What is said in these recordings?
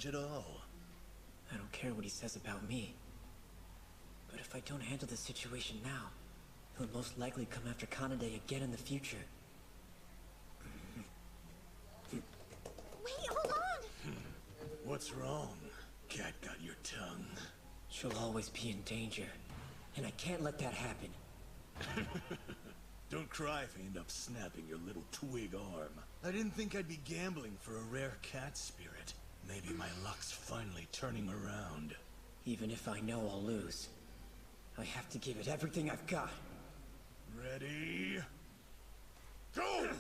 challenge at all. I don't care what he says about me. But if I don't handle the situation now, he'll most likely come after Kanade again in the future. Wait, hold on! What's wrong? Cat got your tongue. She'll always be in danger, and I can't let that happen. Don't cry if I end up snapping your little twig arm. I didn't think I'd be gambling for a rare cat spirit. Maybe my luck's finally turning around. Even if I know I'll lose, I have to give it everything I've got. Ready? Go! And the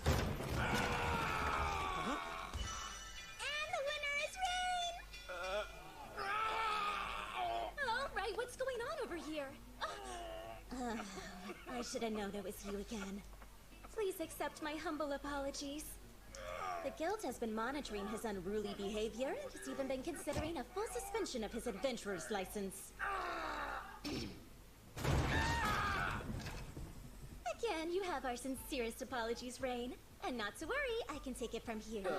winner is Rain! All right, what's going on over here? I should have known it was you again. Please accept my humble apologies. The guild has been monitoring his unruly behavior and has even been considering a full suspension of his adventurer's license. Again, you have our sincerest apologies, Rain. And not to worry, I can take it from here.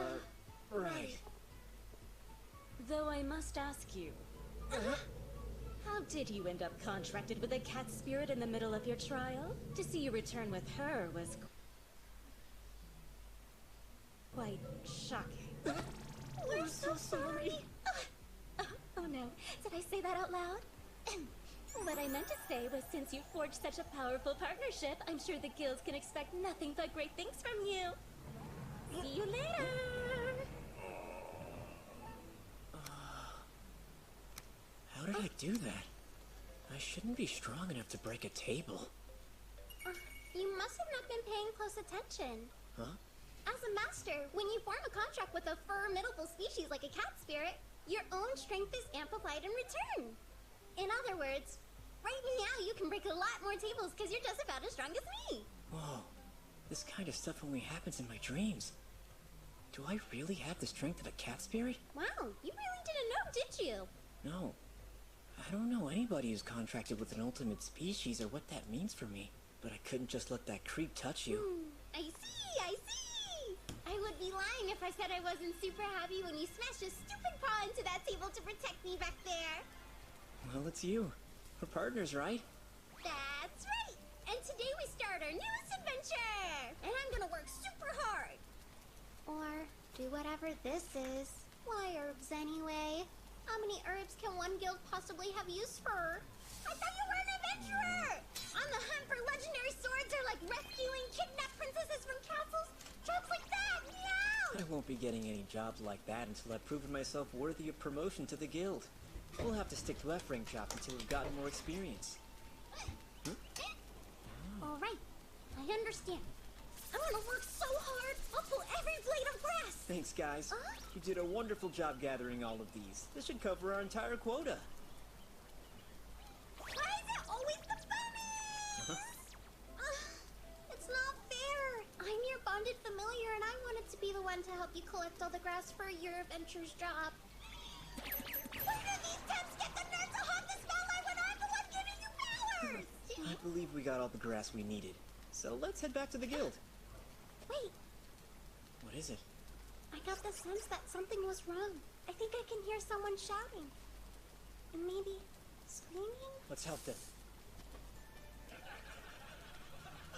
Right. Though I must ask you, how did you end up contracted with a cat spirit in the middle of your trial? To see you return with her was quite shocking. We're so sorry. Oh no, did I say that out loud? What I meant to say was, since you forged such a powerful partnership, I'm sure the guild can expect nothing but great things from you. See you later! How did I do that? I shouldn't be strong enough to break a table. You must have not been paying close attention. Huh? As a master, when you form a contract with a formidable species like a cat spirit, your own strength is amplified in return. In other words, right now you can break a lot more tables because you're just about as strong as me. Whoa. This kind of stuff only happens in my dreams. Do I really have the strength of a cat spirit? Wow, you really didn't know, did you? No. I don't know anybody who's contracted with an ultimate species or what that means for me. But I couldn't just let that creep touch you. I see! I would be lying if I said I wasn't super happy when you smashed a stupid paw into that table to protect me back there. Well, it's you. We're partners, right? That's right! And today we start our newest adventure! And I'm gonna work super hard! Or do whatever this is. Why herbs anyway? How many herbs can one guild possibly have use for? I thought you were an adventurer! On the hunt for legendary swords or like rescuing kidnapped princesses from castles? Jobs like that! Meow! I won't be getting any jobs like that until I've proven myself worthy of promotion to the guild. We'll have to stick to F-rank jobs until we've gotten more experience. Alright, I understand. I'm gonna work so hard, I'll pull every blade of grass! Thanks, guys. You did a wonderful job gathering all of these. This should cover our entire quota. Why is it always the bunnies? It's not fair. I'm your bonded familiar and I wanted to be the one to help you collect all the grass for your adventure's job. Where do these temps get the nerve to hog the spotlight when I'm the one giving you powers? I believe we got all the grass we needed. So let's head back to the guild. Wait, What is it? I got the sense that something was wrong. I think I can hear someone shouting. And maybe screaming? Let's help them.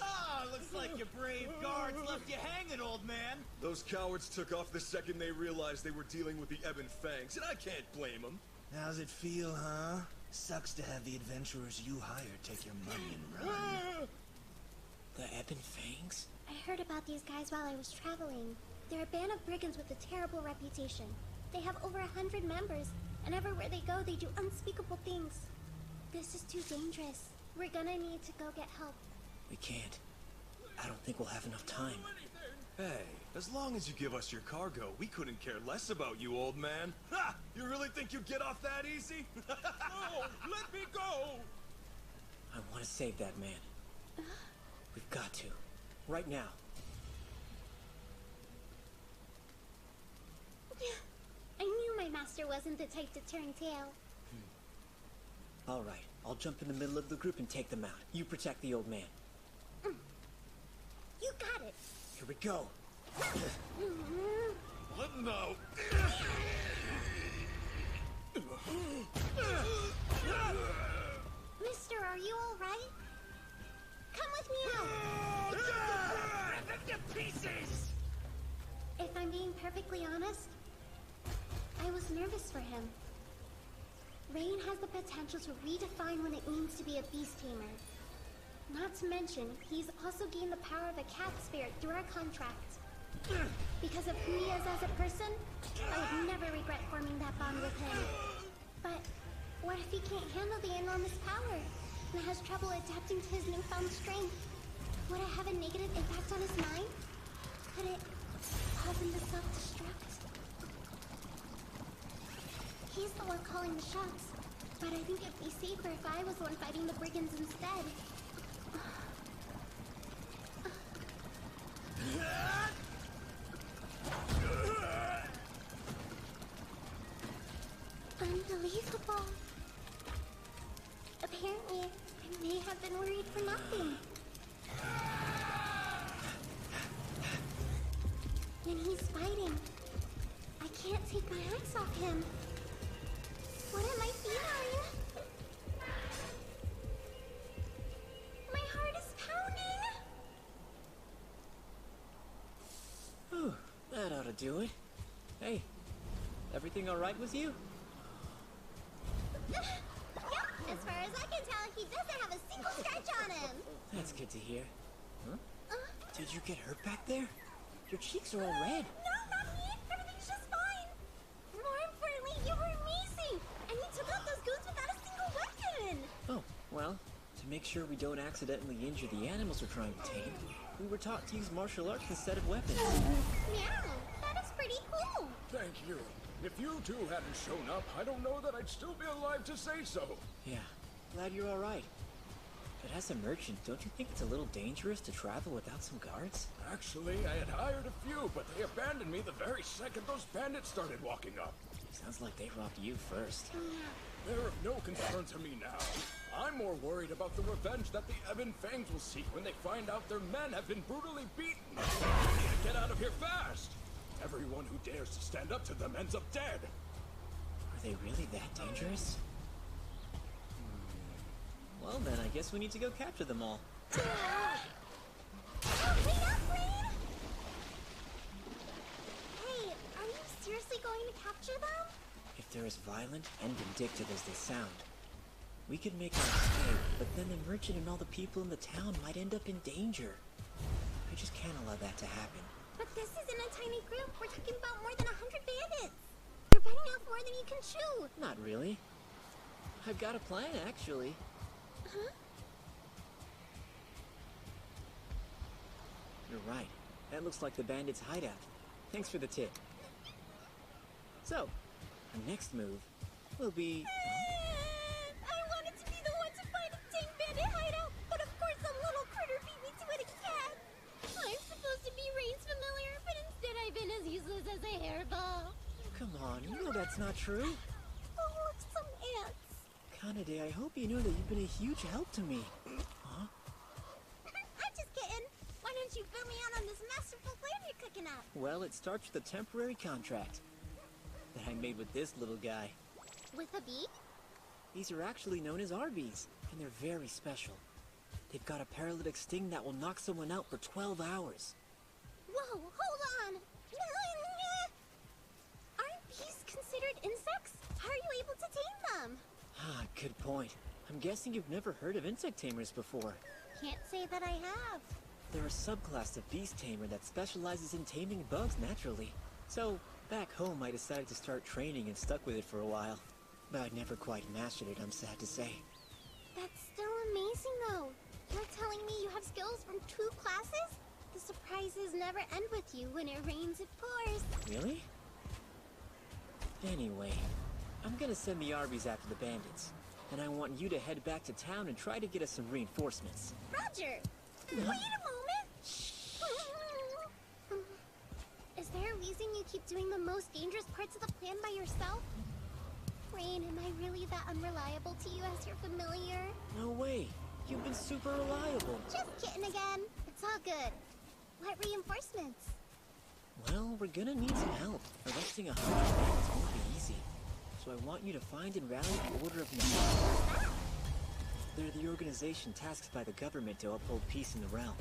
Ah, looks like your brave guards left you hanging, old man. Those cowards took off the second they realized they were dealing with the Ebon Fangs, and I can't blame them. How's it feel, huh? Sucks to have the adventurers you hired take your money and run. The Ebon Fangs? I heard about these guys while I was traveling. They're a band of brigands with a terrible reputation. They have over 100 members, and everywhere they go, they do unspeakable things. This is too dangerous. We're gonna need to go get help. We can't. I don't think we'll have enough time. Hey, as long as you give us your cargo, we couldn't care less about you, old man. Ha! You really think you'd get off that easy? No, let me go. I want to save that man. We've got to. Right now. I knew my master wasn't the type to turn tail. All right. I'll jump in the middle of the group and take them out. You protect the old man. You got it. Here we go. No. If I'm being perfectly honest, I was nervous for him. Rain has the potential to redefine what it means to be a beast tamer. Not to mention, he's also gained the power of a cat spirit through our contract. Because of who he is as a person, I would never regret forming that bond with him. But what if he can't handle the enormous power and has trouble adapting to his newfound strength? Would it have a negative impact on his mind? Could it cause him to self-destruct? He's the one calling the shots, but I think it'd be safer if I was the one fighting the brigands instead. Unbelievable. Apparently, I may have been worried for nothing. When he's fighting, I can't take my eyes off him. What am I feeling? My heart is pounding. Whew, that ought to do it. Hey, everything alright with you? Yep, as far as I can tell, he doesn't have a single scratch on him. That's good to hear. Huh? Did you get hurt back there? Your cheeks are all red. No, not me. Everything's just fine. More importantly, you were amazing. And you took out those goons without a single weapon. Oh, well, to make sure we don't accidentally injure the animals we're trying to tame, we were taught to use martial arts instead of weapons. Meow, that is pretty cool. Thank you. If you two hadn't shown up, I don't know that I'd still be alive to say so. Yeah, glad you're alright. But as a merchant, don't you think it's a little dangerous to travel without some guards? Actually, I had hired a few, but they abandoned me the very second those bandits started walking up. Sounds like they robbed you first. They're of no concern to me now. I'm more worried about the revenge that the Ebon Fangs will seek when they find out their men have been brutally beaten. We need to get out of here fast! Everyone who dares to stand up to them ends up dead! Are they really that dangerous? Well then, I guess we need to go capture them all. Oh, wait up, Rain! Hey, are you seriously going to capture them? If they're as violent and vindictive as they sound, we could make our escape, but then the merchant and all the people in the town might end up in danger. I just can't allow that to happen. But this isn't a tiny group. We're talking about more than 100 bandits. You're biting off more than you can chew. Not really. I've got a plan, actually. Huh? You're right. That looks like the bandits' hideout. Thanks for the tip. So, our next move will be... I wanted to be the one to find a dang bandit hideout, but of course some little critter beat me to it again. I'm supposed to be Rain's familiar, but instead I've been as useless as a hairball. Come on, you know that's not true. Oh, look, some ants. Kanade, I hope you know that you've been a huge help to me. Huh? I'm just kidding. Why don't you fill me out on this masterful plan you're cooking up? Well, it starts with a temporary contract that I made with this little guy. With a bee? These are actually known as Arby's, and they're very special. They've got a paralytic sting that will knock someone out for 12 hours. Whoa, hold on. Aren't bees considered insects? How are you able to tame them? Ah, good point. I'm guessing you've never heard of insect tamers before. Can't say that I have. They're a subclass of beast tamer that specializes in taming bugs naturally. So, back home I decided to start training and stuck with it for a while. But I never quite mastered it, I'm sad to say. That's still amazing, though. You're telling me you have skills from 2 classes? The surprises never end with you. When it rains, it pours. Really? Anyway, I'm gonna send the Arby's after the bandits. And I want you to head back to town and try to get us some reinforcements. Roger! Wait a moment! Is there a reason you keep doing the most dangerous parts of the plan by yourself? Rain, am I really that unreliable to you as your familiar? No way! You've been super reliable! Just kidding again. It's all good. What reinforcements? Well, we're gonna need some help. Arresting 100 bandits won't be easy. So I want you to find and rally the Order of Night. What's that? They're the organization tasked by the government to uphold peace in the realm.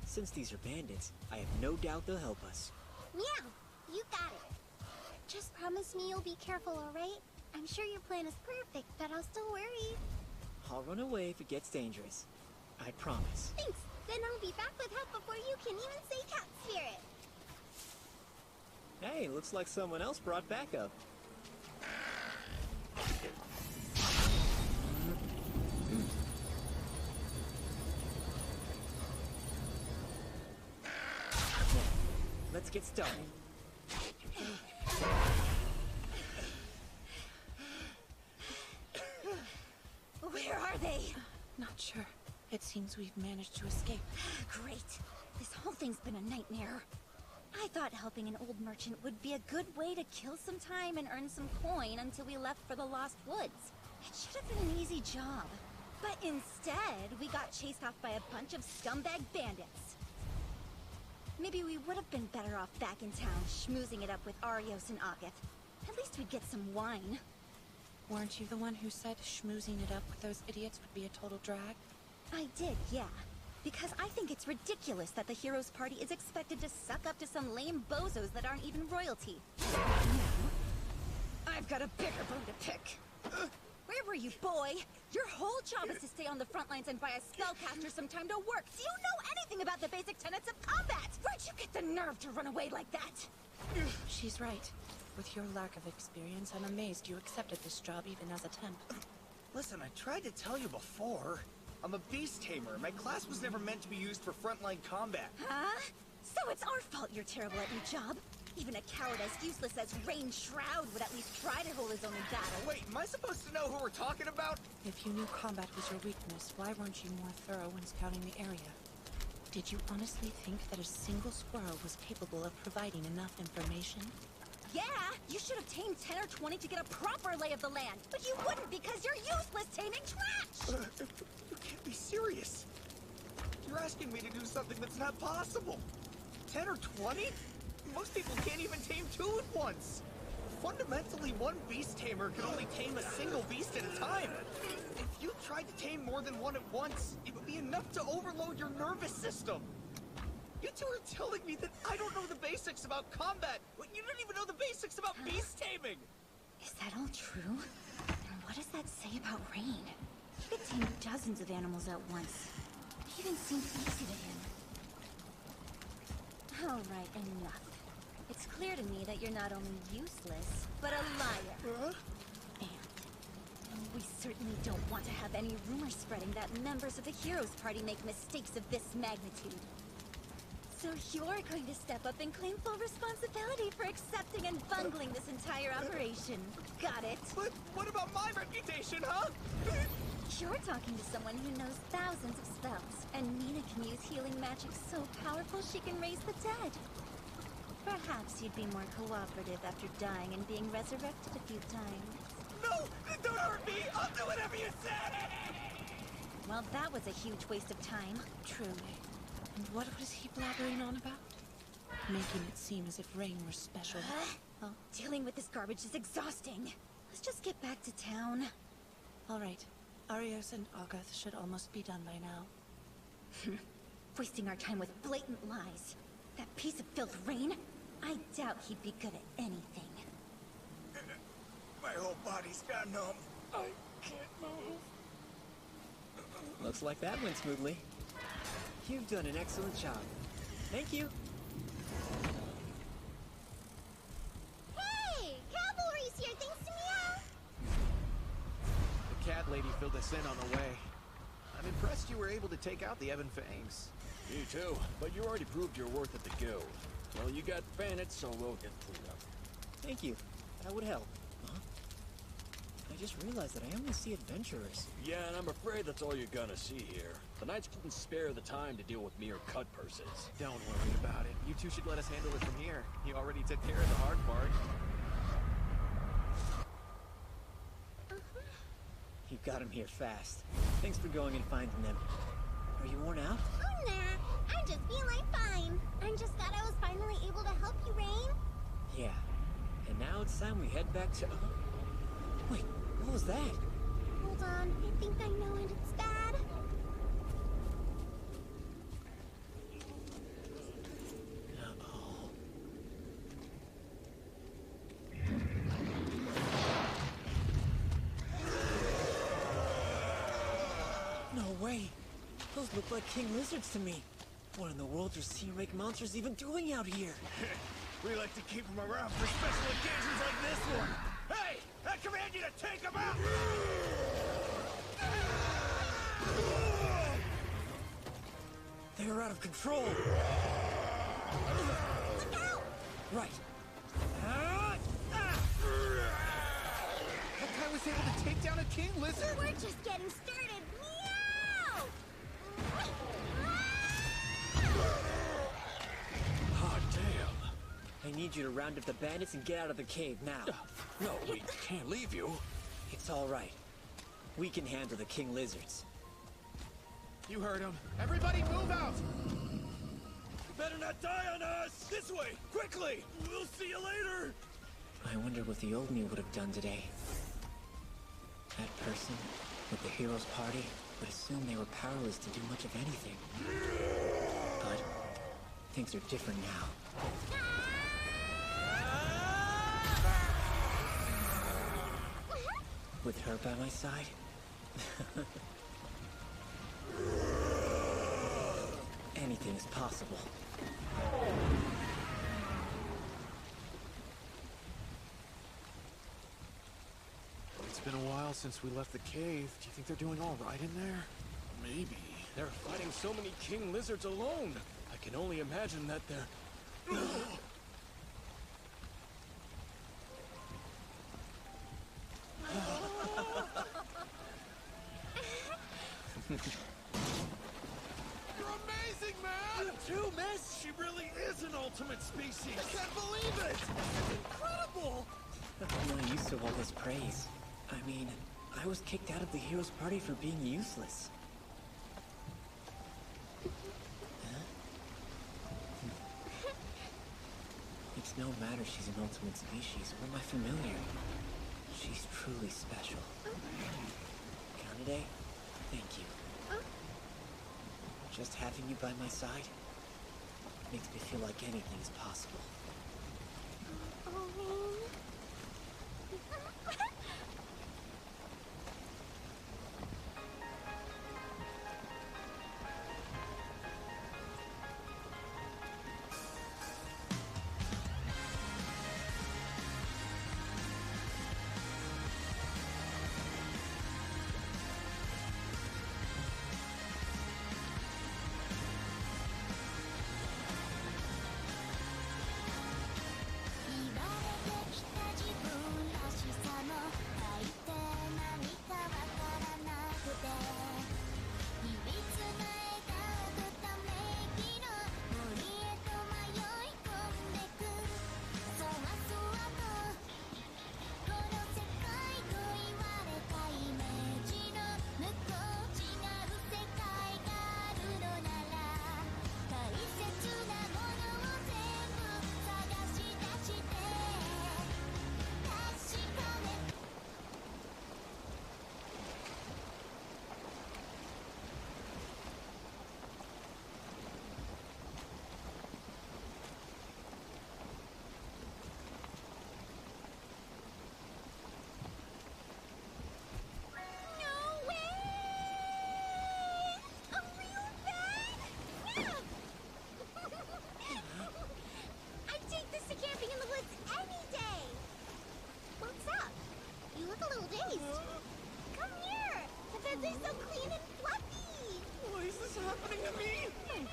Since these are bandits, I have no doubt they'll help us. Yeah, you got it. Just promise me you'll be careful, alright? I'm sure your plan is perfect, but I'll still worry. I'll run away if it gets dangerous. I promise. Thanks. Then I'll be back with help before you can even say cat spirit. Hey, looks like someone else brought backup. Let's get started. Where are they? Not sure. It seems we've managed to escape. Great. This whole thing's been a nightmare. I thought helping an old merchant would be a good way to kill some time and earn some coin until we left for the Lost Woods. It should have been an easy job. But instead, we got chased off by a bunch of scumbag bandits. Maybe we would have been better off back in town, schmoozing it up with Arios and Agath. At least we'd get some wine. Weren't you the one who said schmoozing it up with those idiots would be a total drag? I did, yeah. Because I think it's ridiculous that the heroes' party is expected to suck up to some lame bozos that aren't even royalty. Now, I've got a bigger bone to pick. Where were you, boy? Your whole job is to stay on the front lines and buy a spellcaster some time to work. Do you know anything about the basic tenets of combat? Where'd you get the nerve to run away like that? She's right. With your lack of experience, I'm amazed you accepted this job even as a temp. Listen, I tried to tell you before. I'm a beast tamer. My class was never meant to be used for frontline combat. Huh? So it's our fault you're terrible at your job? Even a coward as useless as Rain Shroud would at least try to hold his own in battle. Wait, am I supposed to know who we're talking about? If you knew combat was your weakness, why weren't you more thorough when scouting the area? Did you honestly think that a single squirrel was capable of providing enough information? Yeah, you should have tamed 10 or 20 to get a proper lay of the land. But you wouldn't because you're useless taming trash! You can't be serious. You're asking me to do something that's not possible. 10 or 20? Most people can't even tame 2 at once. Fundamentally, one beast tamer can only tame a single beast at a time. If you tried to tame more than one at once, it would be enough to overload your nervous system. You two are telling me that I don't know the basics about combat when you don't even know the basics about beast taming. Is that all true? And what does that say about Rain? He could tame dozens of animals at once. It even seemed easy to him. Alright, enough. It's clear to me that you're not only useless, but a liar. And we certainly don't want to have any rumors spreading that members of the Heroes Party make mistakes of this magnitude. So you're going to step up and claim full responsibility for accepting and bungling this entire operation. Got it? But what about my reputation, huh? You're talking to someone who knows thousands of spells, and Mina can use healing magic so powerful she can raise the dead. Perhaps you'd be more cooperative after dying and being resurrected a few times. No! Don't hurt me! I'll do whatever you say! Well, that was a huge waste of time. Truly. And what was he blabbering on about? Making it seem as if Rain were special. Well, dealing with this garbage is exhausting. Let's just get back to town. All right. Arios and Agath should almost be done by now. Wasting our time with blatant lies. That piece of filth Rain? I doubt he'd be good at anything. My whole body's gone numb. I can't move. Looks like that went smoothly. You've done an excellent job. Thank you. Hey! Cavalry's here thanks to Meow! The cat lady filled us in on the way. I'm impressed you were able to take out the Ebon Fangs. Me too, but you already proved your worth at the guild. Well, you got bandits, so we'll get cleaned up. Thank you. That would help. Huh? I just realized that I only see adventurers. Yeah, and I'm afraid that's all you're gonna see here. The knights couldn't spare the time to deal with mere cut purses. Don't worry about it. You two should let us handle it from here. You already took care of the hard part. You got them here fast. Thanks for going and finding them. Are you worn out? Oh, nah. I'm just feeling fine. I'm just glad I was finally able to help you, Rain. Yeah. And now it's time we head back to... Wait, what was that? Hold on. I think I know it. It's bad. way. Those look like king lizards to me. What in the world are sea rake monsters even doing out here? We like to keep them around for special occasions like this one. Hey! I command you to take them out! They are out of control. Look out! Right. That guy was able to take down a king lizard? We're just getting started. Meow! Hot damn. I need you to round up the bandits and get out of the cave now. No, we can't leave you. It's all right. We can handle the king lizards. You heard him. Everybody move out! Better not die on us! This way! Quickly! We'll see you later! I wonder what the old me would have done today. That person with the hero's party would assume they were powerless to do much of anything. But things are different now. With her by my side? Anything is possible. It's been a while since we left the cave. Do you think they're doing all right in there? Maybe. They're fighting so many king lizards alone. I can only imagine that they're... You're amazing, man! You too, miss! She really is an ultimate species! I can't believe it! It's incredible! I'm not used to all this praise. I mean, I was kicked out of the hero's party for being useless. Huh? It's no matter she's an ultimate species or my familiar. She's truly special. Kanade, thank you. Just having you by my side makes me feel like anything is possible. Oh, man.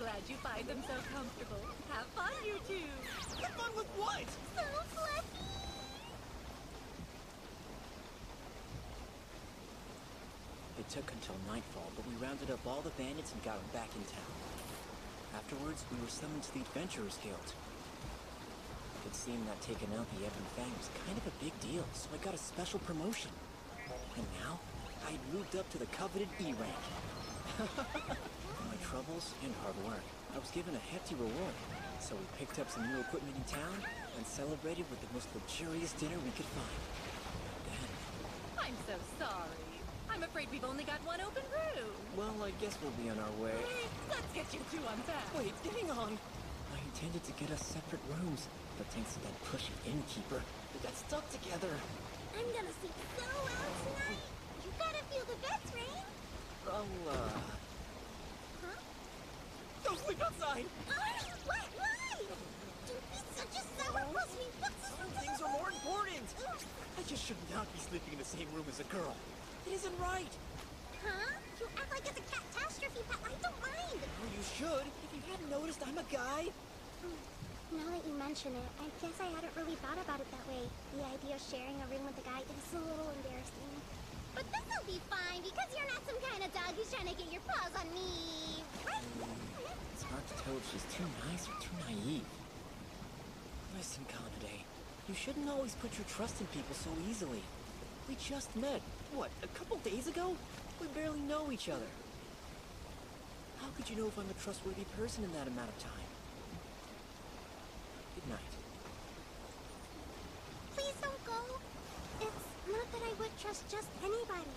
glad you find them so comfortable. Have fun, you two. Have fun with what? So fluffy! It took until nightfall, but we rounded up all the bandits and got them back in town. Afterwards, we were summoned to the Adventurers Guild. It seemed that taking out the Ebon Fang was kind of a big deal, so I got a special promotion. And now, I had moved up to the coveted E rank. For my troubles and hard work, I was given a hefty reward. So we picked up some new equipment in town and celebrated with the most luxurious dinner we could find. Then, I'm so sorry. I'm afraid we've only got one open room. well, I guess we'll be on our way. Let's get you two unpacked. Wait, hang on! I intended to get us separate rooms, but thanks to that pushy innkeeper, we got stuck together. I'm gonna sleep so well tonight. You gotta feel the vets, Rain. I'll, be sleeping in the same room as a girl. It isn't right. Huh? You act like it's a catastrophe, but I don't mind. Oh, you should. If you hadn't noticed, I'm a guy. Now that you mention it, I guess I hadn't really thought about it that way. The idea of sharing a room with a guy is a little embarrassing. But this'll be fine, because you're not some kind of dog who's trying to get your paws on me, right? It's hard to tell if she's too nice or too naive. Listen, Kanade, you shouldn't always put your trust in people so easily. We just met, what, a couple days ago? We barely know each other. How could you know if I'm a trustworthy person in that amount of time? Good night. Please don't go. It's not that I would trust just anybody.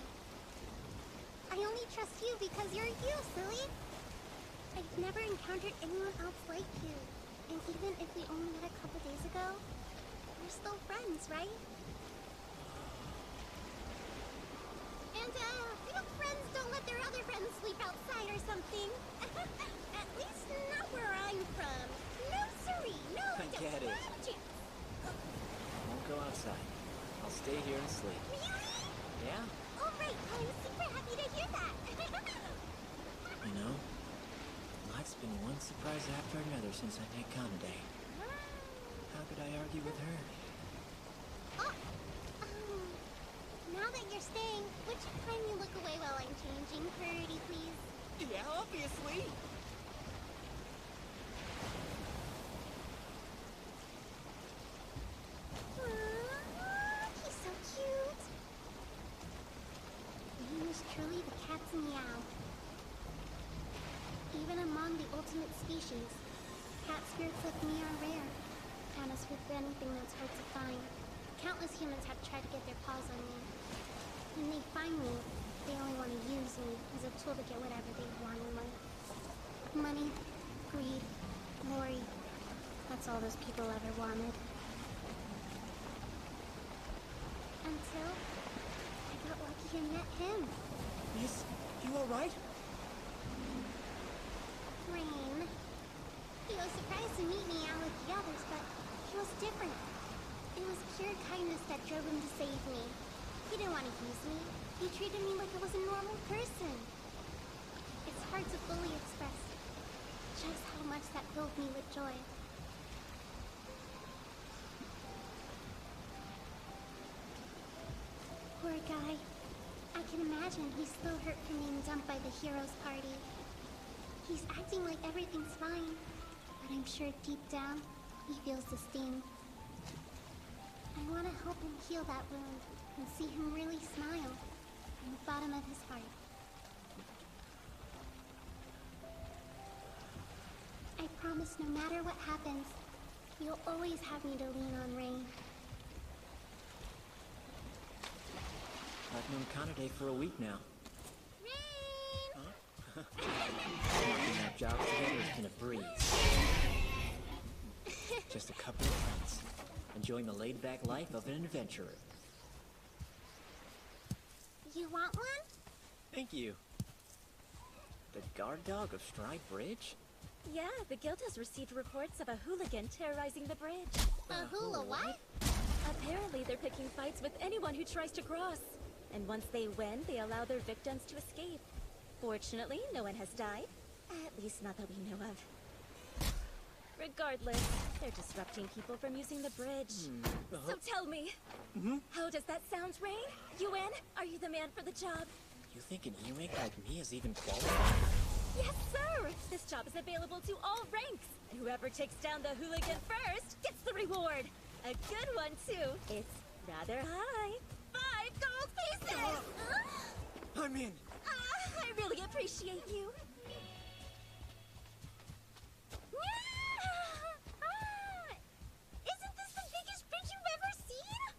I only trust you because you're you, silly. I've never encountered anyone else like you. And even if we only met a couple days ago, we're still friends, right? And, I hope friends don't let their other friends sleep outside or something. At least not where I'm from. No, siree. No, I get it. Not a chance. Won't go outside. I'll stay here and sleep. Really? Yeah? All right. I'm super happy to hear that. You know, life's been one surprise after another since I met Kanade. How could I argue with her? Oh, now that you're staying, would you kindly look away while I'm changing? Pretty, please. Yeah, obviously. Aww, he's so cute. He is truly the cat's meow. Even among the ultimate species, cat spirits like me are rare. Count us with anything that's hard to find. Countless humans have tried to get their paws on me. When they find me, they only want to use me as a tool to get whatever they want in life. Money, greed, glory. That's all those people ever wanted. Until I got lucky and met him. Miss, you alright? Rain. He was surprised to meet me out with the others, but he was different. It was pure kindness that drove him to save me. He didn't want to use me. He treated me like I was a normal person. It's hard to fully express just how much that filled me with joy. Poor guy. I can imagine he's still hurt from being dumped by the heroes' party. He's acting like everything's fine, but I'm sure deep down, he feels the sting. I want to help him heal that wound and see him really smile from the bottom of his heart. I promise no matter what happens, you'll always have me to lean on, Rain. I've known Kanade for a week now. Rain! Working our jobs together has been a breeze. Just a couple of friends, enjoying the laid-back life of an adventurer. You want one? Thank you. The guard dog of Stride Bridge? Yeah, the guild has received reports of a hooligan terrorizing the bridge. A hula what? Apparently they're picking fights with anyone who tries to cross. And once they win, they allow their victims to escape. Fortunately, no one has died. At least not that we know of. Regardless, they're disrupting people from using the bridge. So tell me, how does that sound, Rain? You in? Are you the man for the job? You think an e-rank like me is even qualified? Yes, sir! This job is available to all ranks. And whoever takes down the hooligan first gets the reward. A good one, too. It's rather high. 5 gold pieces! I'm in. I really appreciate you. Isn't this the biggest bridge you've ever seen?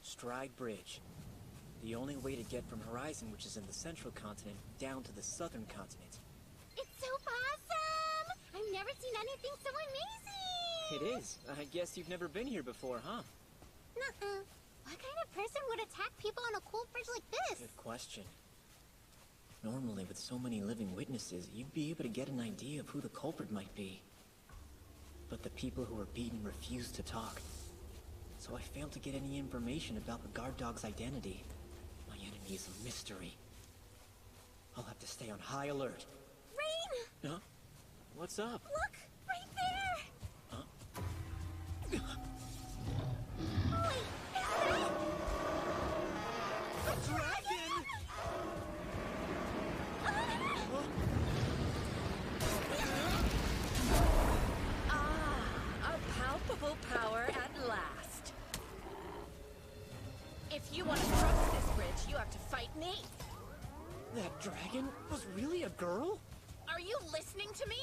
Stride Bridge. The only way to get from Horizon, which is in the central continent, down to the southern continent. It's so awesome! I've never seen anything so amazing! It is. I guess you've never been here before, huh? Nuh-uh. What kind of person would attack people on a cool bridge like this? Good question. Normally, with so many living witnesses, you'd be able to get an idea of who the culprit might be. But the people who were beaten refused to talk. so I failed to get any information about the guard dog's identity. My enemy is a mystery. I'll have to stay on high alert. Rain! Huh? What's up? Look! Right there! Huh? Wait, is that... A dragon! A palpable power at last. If you want to cross this bridge, you have to fight me. That dragon was really a girl? Are you listening to me?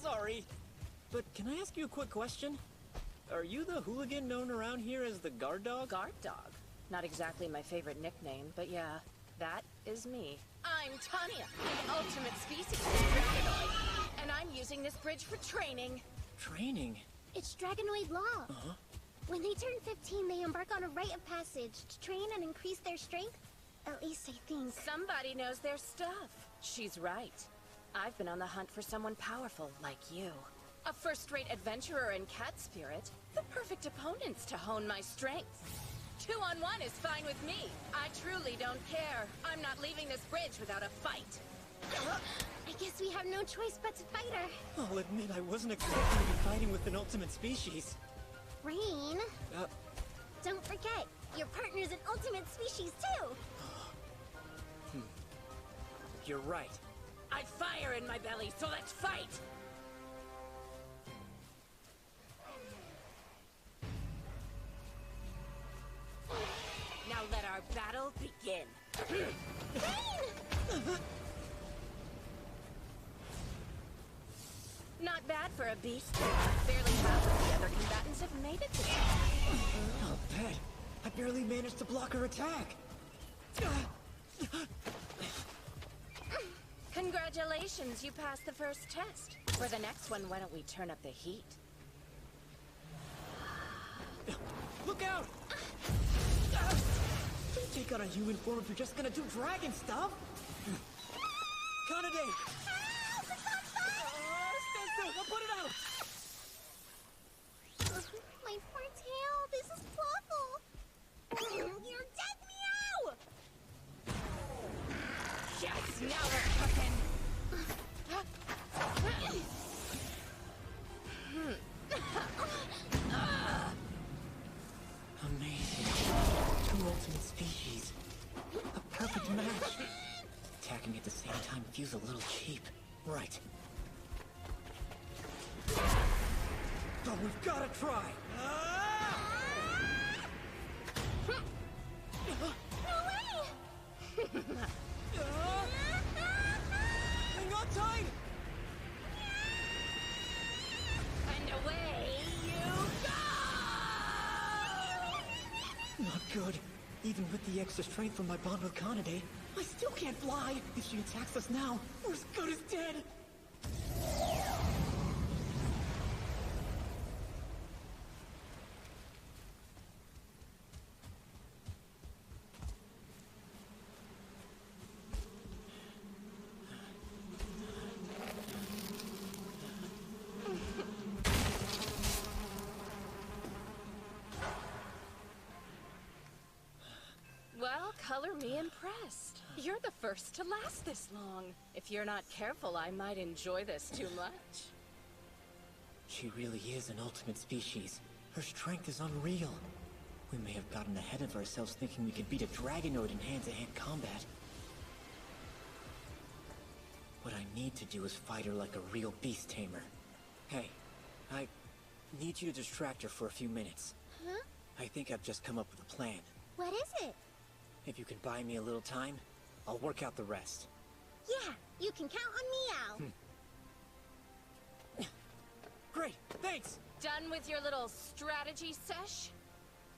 Sorry. But can I ask you a quick question? Are you the hooligan known around here as the guard dog? Guard dog. Not exactly my favorite nickname, but yeah, that is me. I'm Tanya, the ultimate species of Dragonoid, and I'm using this bridge for training. Training? It's Dragonoid law. Uh-huh. When they turn 15, they embark on a rite of passage to train and increase their strength. At least I think. Somebody knows their stuff. She's right. I've been on the hunt for someone powerful like you. A first-rate adventurer and cat spirit. The perfect opponents to hone my strength. 2-on-1 is fine with me. I truly don't care. I'm not leaving this bridge without a fight. I guess we have no choice but to fight her. I'll admit I wasn't expecting to be fighting with an ultimate species. Rain, Uh, don't forget, your partner's an ultimate species too. You're right. I fire in my belly, so let's fight! Now let our battle begin. Not bad for a beast. Barely half of the other combatants have made it this far. I'll bet. I barely managed to block her attack. Congratulations, you passed the first test. For the next one, why don't we turn up the heat? Look out! Don't take on a human form if you're just gonna do dragon stuff! Kanade! Stand still! I'll put it out! My poor tail, this is awful. You're dead, meow! Yes, now we're cooking! Amazing. Two ultimate species. A perfect match. Attacking at the same time feels a little cheap. Right. But we've gotta try! No way! Hang on tight! And away you go! Not good. Even with the extra strength from my bond with Kanade, I still can't fly. If she attacks us now, we're as good as dead. Well, color me impressed. You're the first to last this long. If you're not careful, I might enjoy this too much. She really is an ultimate species. Her strength is unreal. We may have gotten ahead of ourselves thinking we could beat a Dragonoid in hand-to-hand combat. What I need to do is fight her like a real beast tamer. Hey, I need you to distract her for a few minutes. Huh? I think I've just come up with a plan. What is it? If you can buy me a little time, I'll work out the rest. Yeah, you can count on Meow. Great, thanks! Done with your little strategy sesh?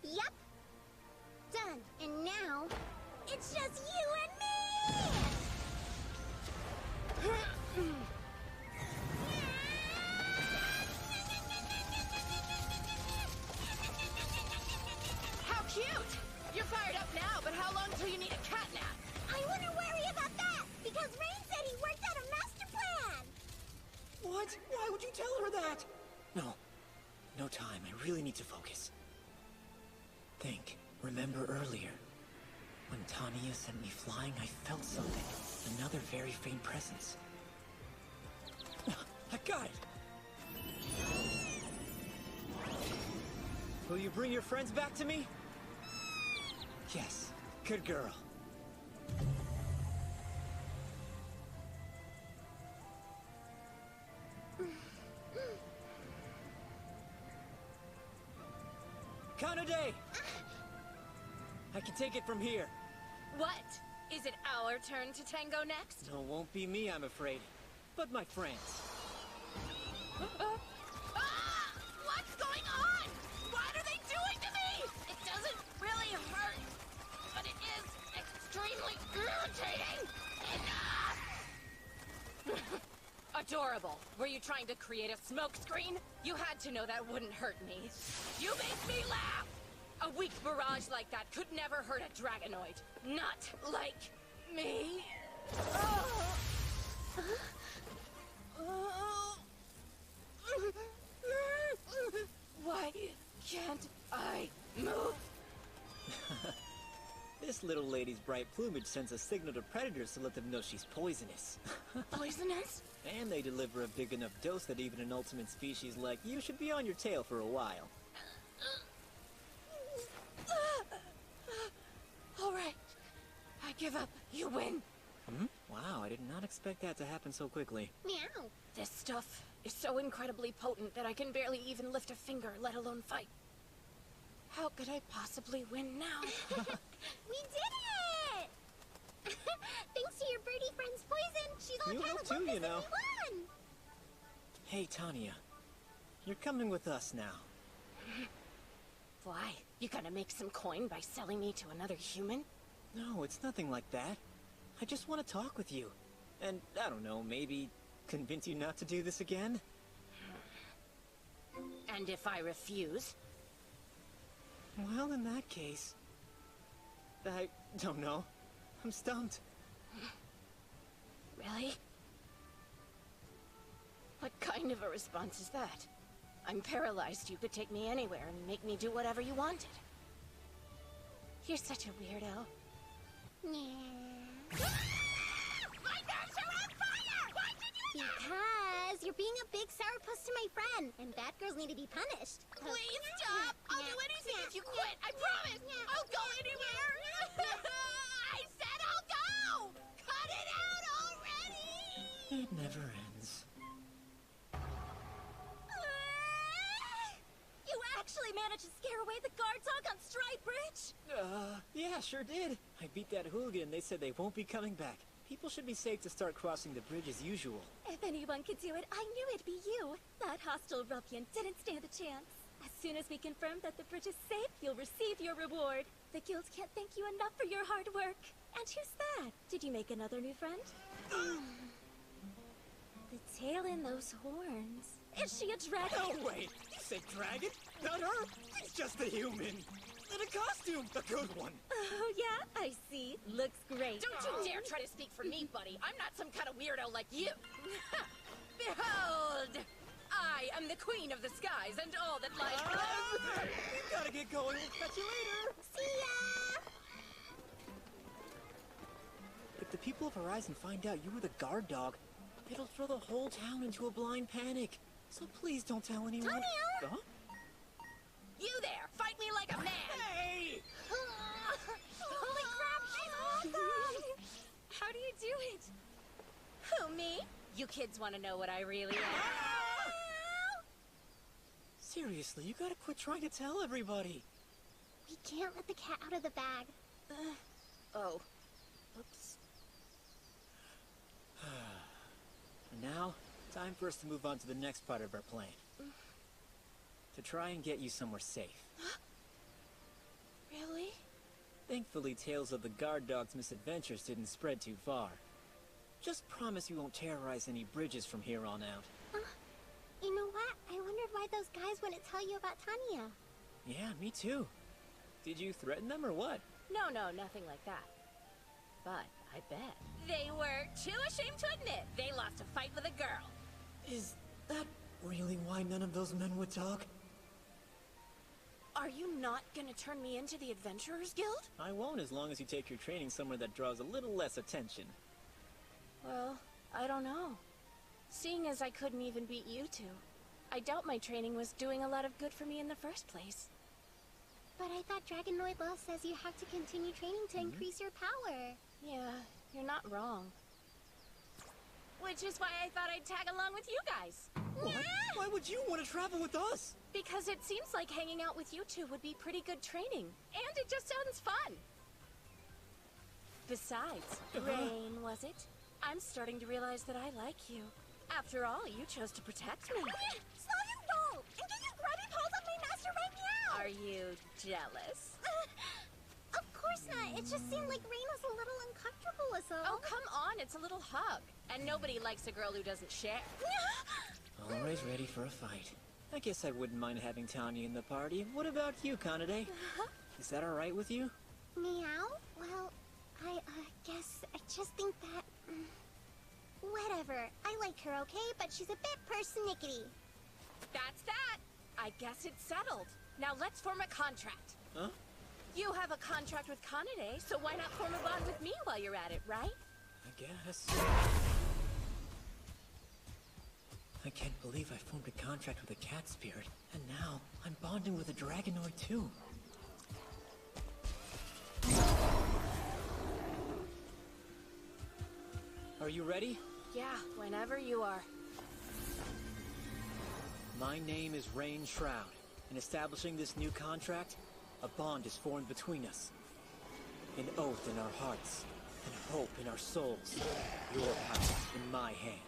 Yep. Done. And now, it's just you and me! How cute! You're fired up now, but how long till you need a cat nap? I wouldn't worry about that, because Rain said he worked out a master plan! What? Why would you tell her that? No. No time. I really need to focus. Remember earlier? When Tanya sent me flying, I felt something. Another very faint presence. I got it! Will you bring your friends back to me? Yes. Good girl. Kanade! I can take it from here. What? Is it our turn to tango next? No, it won't be me, I'm afraid. But my friends. What's going on? What are they doing to me? It doesn't really hurt, but it is extremely irritating. Enough! Adorable. Were you trying to create a smokescreen? You had to know that wouldn't hurt me. You make me laugh! A weak barrage like that could never hurt a Dragonoid. Not like me. Why can't I move? This little lady's bright plumage sends a signal to predators to let them know she's poisonous. Poisonous? And they deliver a big enough dose that even an ultimate species like you should be on your tail for a while. All right. I give up. You win. Wow, I did not expect that to happen so quickly. Meow. This stuff is so incredibly potent that I can barely even lift a finger, let alone fight. How could I possibly win now? We did it! Thanks to your birdie friend's poison, she's on You account will of too, Lucas you know. and we won! Hey, Tanya. You're coming with us now. Why? You gonna make some coin by selling me to another human? No, it's nothing like that. I just want to talk with you. And, I don't know, maybe convince you not to do this again? And if I refuse? Well, in that case... I don't know. I'm stumped. Really? What kind of a response is that? I'm paralyzed. You could take me anywhere and make me do whatever you wanted. You're such a weirdo. Yeah. My nerves are on fire! Why did you Because you're being a big sourpuss to my friend, and bad girls need to be punished. Please stop! I'll do anything if you quit! I promise! I'll go anywhere! I said I'll go! Cut it out already! It never ends. You actually managed to scare away the guard dog on Stride Bridge? Yeah, sure did. I beat that hooligan and they said they won't be coming back. People should be safe to start crossing the bridge as usual. If anyone could do it, I knew it'd be you. That hostile ruffian didn't stand a chance. As soon as we confirm that the bridge is safe, you'll receive your reward. The guild can't thank you enough for your hard work. And who's that? Did you make another new friend? The tail in those horns. Is she a dragon? No, wait! You said dragon? Not her! She's just a human! In a costume! A good one! Oh, yeah? I see. Looks great. Don't you dare try to speak for me, buddy. I'm not some kind of weirdo like you. Behold! I am the queen of the skies and all that lies below. We gotta get going. We'll catch you later. See ya! If the people of Horizon find out you were the guard dog, it'll throw the whole town into a blind panic. So please don't tell anyone. Tanya! Huh? You there! Fight me like a man! Hey! Holy crap, she's awesome! How do you do it? Who, me? You kids want to know what I really am? Seriously, you gotta quit trying to tell everybody. We can't let the cat out of the bag. Oh. Oops. And now, time for us to move on to the next part of our plan. To try and get you somewhere safe. Really? Thankfully, tales of the guard dog's misadventures didn't spread too far. Just promise you won't terrorize any bridges from here on out. You know what? I wondered why those guys wouldn't tell you about Tanya. Yeah, me too. Did you threaten them or what? No, nothing like that. But I bet they were too ashamed to admit they lost a fight with a girl. Is that really why none of those men would talk? Are you not gonna turn me into the Adventurers Guild? I won't as long as you take your training somewhere that draws a little less attention. Well, I don't know. Seeing as I couldn't even beat you two, I doubt my training was doing a lot of good for me in the first place. But I thought Dragonoid Law says you have to continue training to increase your power. Yeah, you're not wrong. Which is why I thought I'd tag along with you guys. What? Why would you want to travel with us? Because it seems like hanging out with you two would be pretty good training. And it just sounds fun. Besides, Rain, was it? I'm starting to realize that I like you. After all, you chose to protect me. Slow your roll and get your grubby paws on my master right now! Are you jealous? Of course not. It just seemed like Rain was a little uncomfortable or so. Oh, come on, it's a little hug. And nobody likes a girl who doesn't share. Always ready for a fight. I guess I wouldn't mind having Tanya in the party. What about you, Kanade? Is that alright with you? Meow? Well, I guess I just think that... whatever. I like her, okay? But she's a bit persnickety. That's that. I guess it's settled. Now let's form a contract. Huh? You have a contract with Kanade, so why not form a bond with me while you're at it, right? I guess. I can't believe I formed a contract with a cat spirit, and now I'm bonding with a Dragonoid too. Are you ready? Yeah, whenever you are. My name is Rain Shroud. In establishing this new contract, a bond is formed between us. An oath in our hearts, and hope in our souls. Your power in my hand.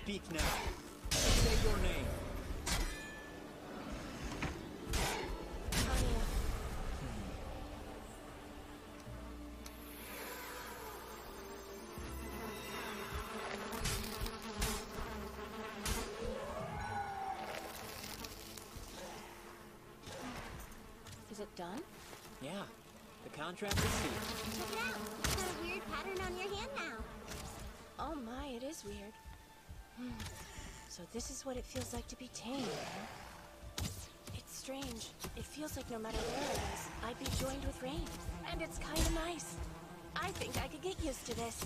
Speak now. Say your name. Tanya. Is it done? Yeah, the contract is sealed. Check it out. You've got a weird pattern on your hand now. Oh my, it is weird. So this is what it feels like to be tamed, huh? It's strange. It feels like no matter where I was, I'd be joined with Rain. And it's kinda nice. I think I could get used to this.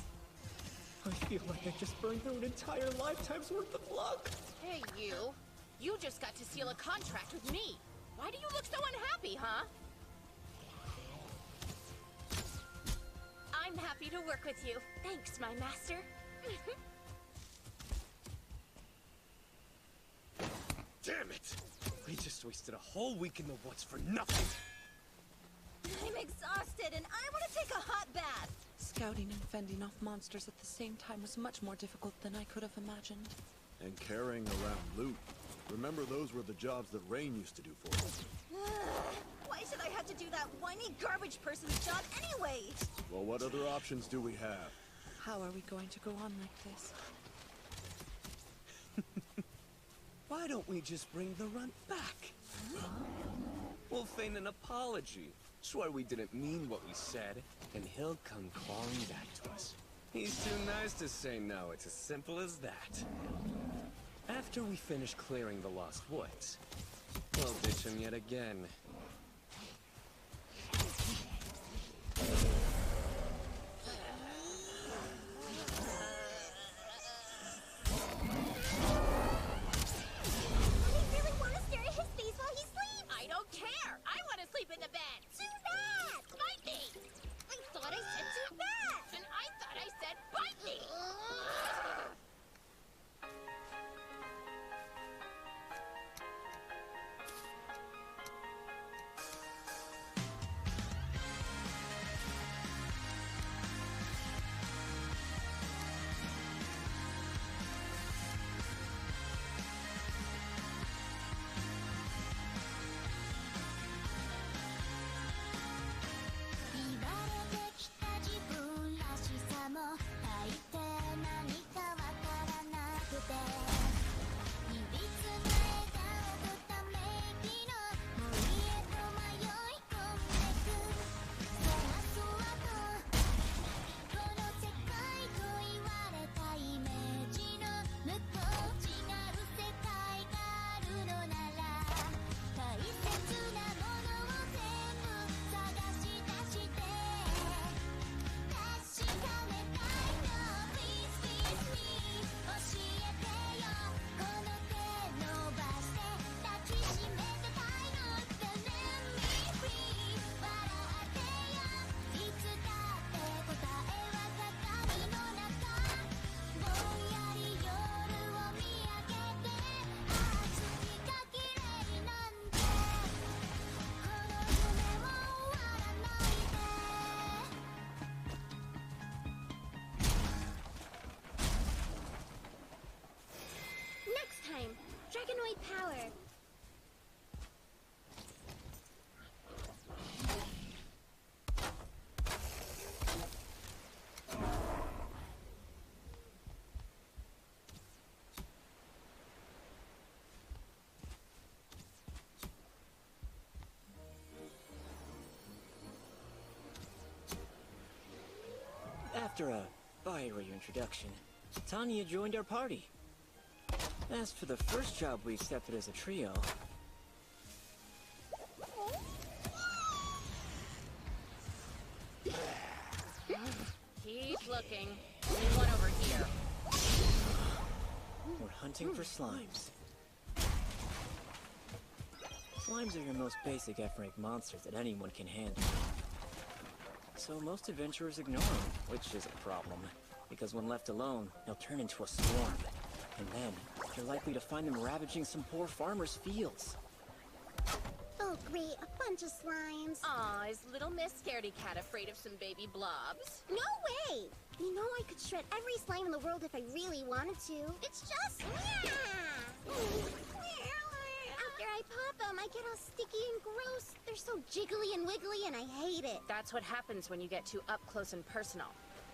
I feel like I just burned through an entire lifetime's worth of luck. Hey, you. You just got to seal a contract with me. Why do you look so unhappy, huh? I'm happy to work with you. Thanks, my master. Damn it! We just wasted a whole week in the woods for nothing! I'm exhausted and I want to take a hot bath. Scouting and fending off monsters at the same time was much more difficult than I could have imagined. And carrying around loot. Remember, those were the jobs that Rain used to do for us. Why should I have to do that whiny garbage person's job anyway? Well, what other options do we have? How are we going to go on like this? Why don't we just bring the runt back? We'll feign an apology. Swear we didn't mean what we said, and he'll come clawing back to us. He's too nice to say no, it's as simple as that. After we finish clearing the Lost Woods, we'll ditch him yet again. I don't care! I want to sleep in the bed! Too bad! Bite me! I thought I said too bad! And I thought I said bite me! After a fiery introduction, Tanya joined our party. As for the first job we accepted as a trio... Keep looking. There's one over here. We're hunting for slimes. Slimes are your most basic Ephraim monsters that anyone can handle. So most adventurers ignore them, which is a problem. Because when left alone, they'll turn into a swarm. And then, you're likely to find them ravaging some poor farmer's fields. Oh, great, a bunch of slimes. Aw, is little Miss Scaredy Cat afraid of some baby blobs? No way! You know I could shred every slime in the world if I really wanted to. It's just... After I pop them, I get all sticky and gross. They're so jiggly and wiggly and I hate it. That's what happens when you get too up close and personal.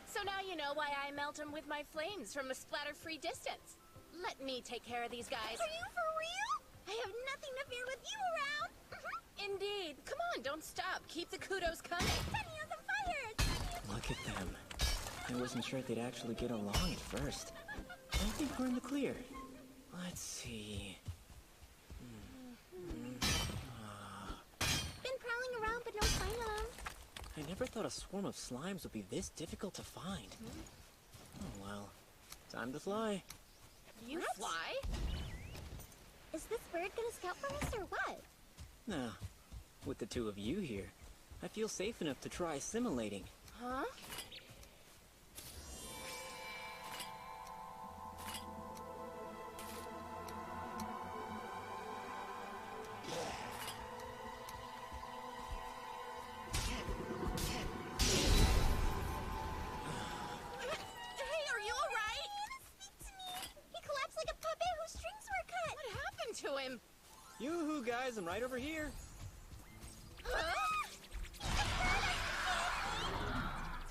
So now you know why I melt them with my flames from a splatter-free distance. Let me take care of these guys. Are you for real? I have nothing to fear with you around. Indeed. Come on, don't stop. Keep the kudos coming. Tenny is on fire! Look at them. I wasn't sure they'd actually get along at first. I think we're in the clear. Let's see... Been prowling around, but no sign of them. I never thought a swarm of slimes would be this difficult to find. Oh well. Time to fly. You What? fly? Is this bird gonna scout for us or what? Now, with the two of you here, I feel safe enough to try assimilating. Huh? Hey, are you alright? Speak to me! He collapsed like a puppet whose strings were cut! What happened to him? Yoo-hoo, guys, I'm right over here.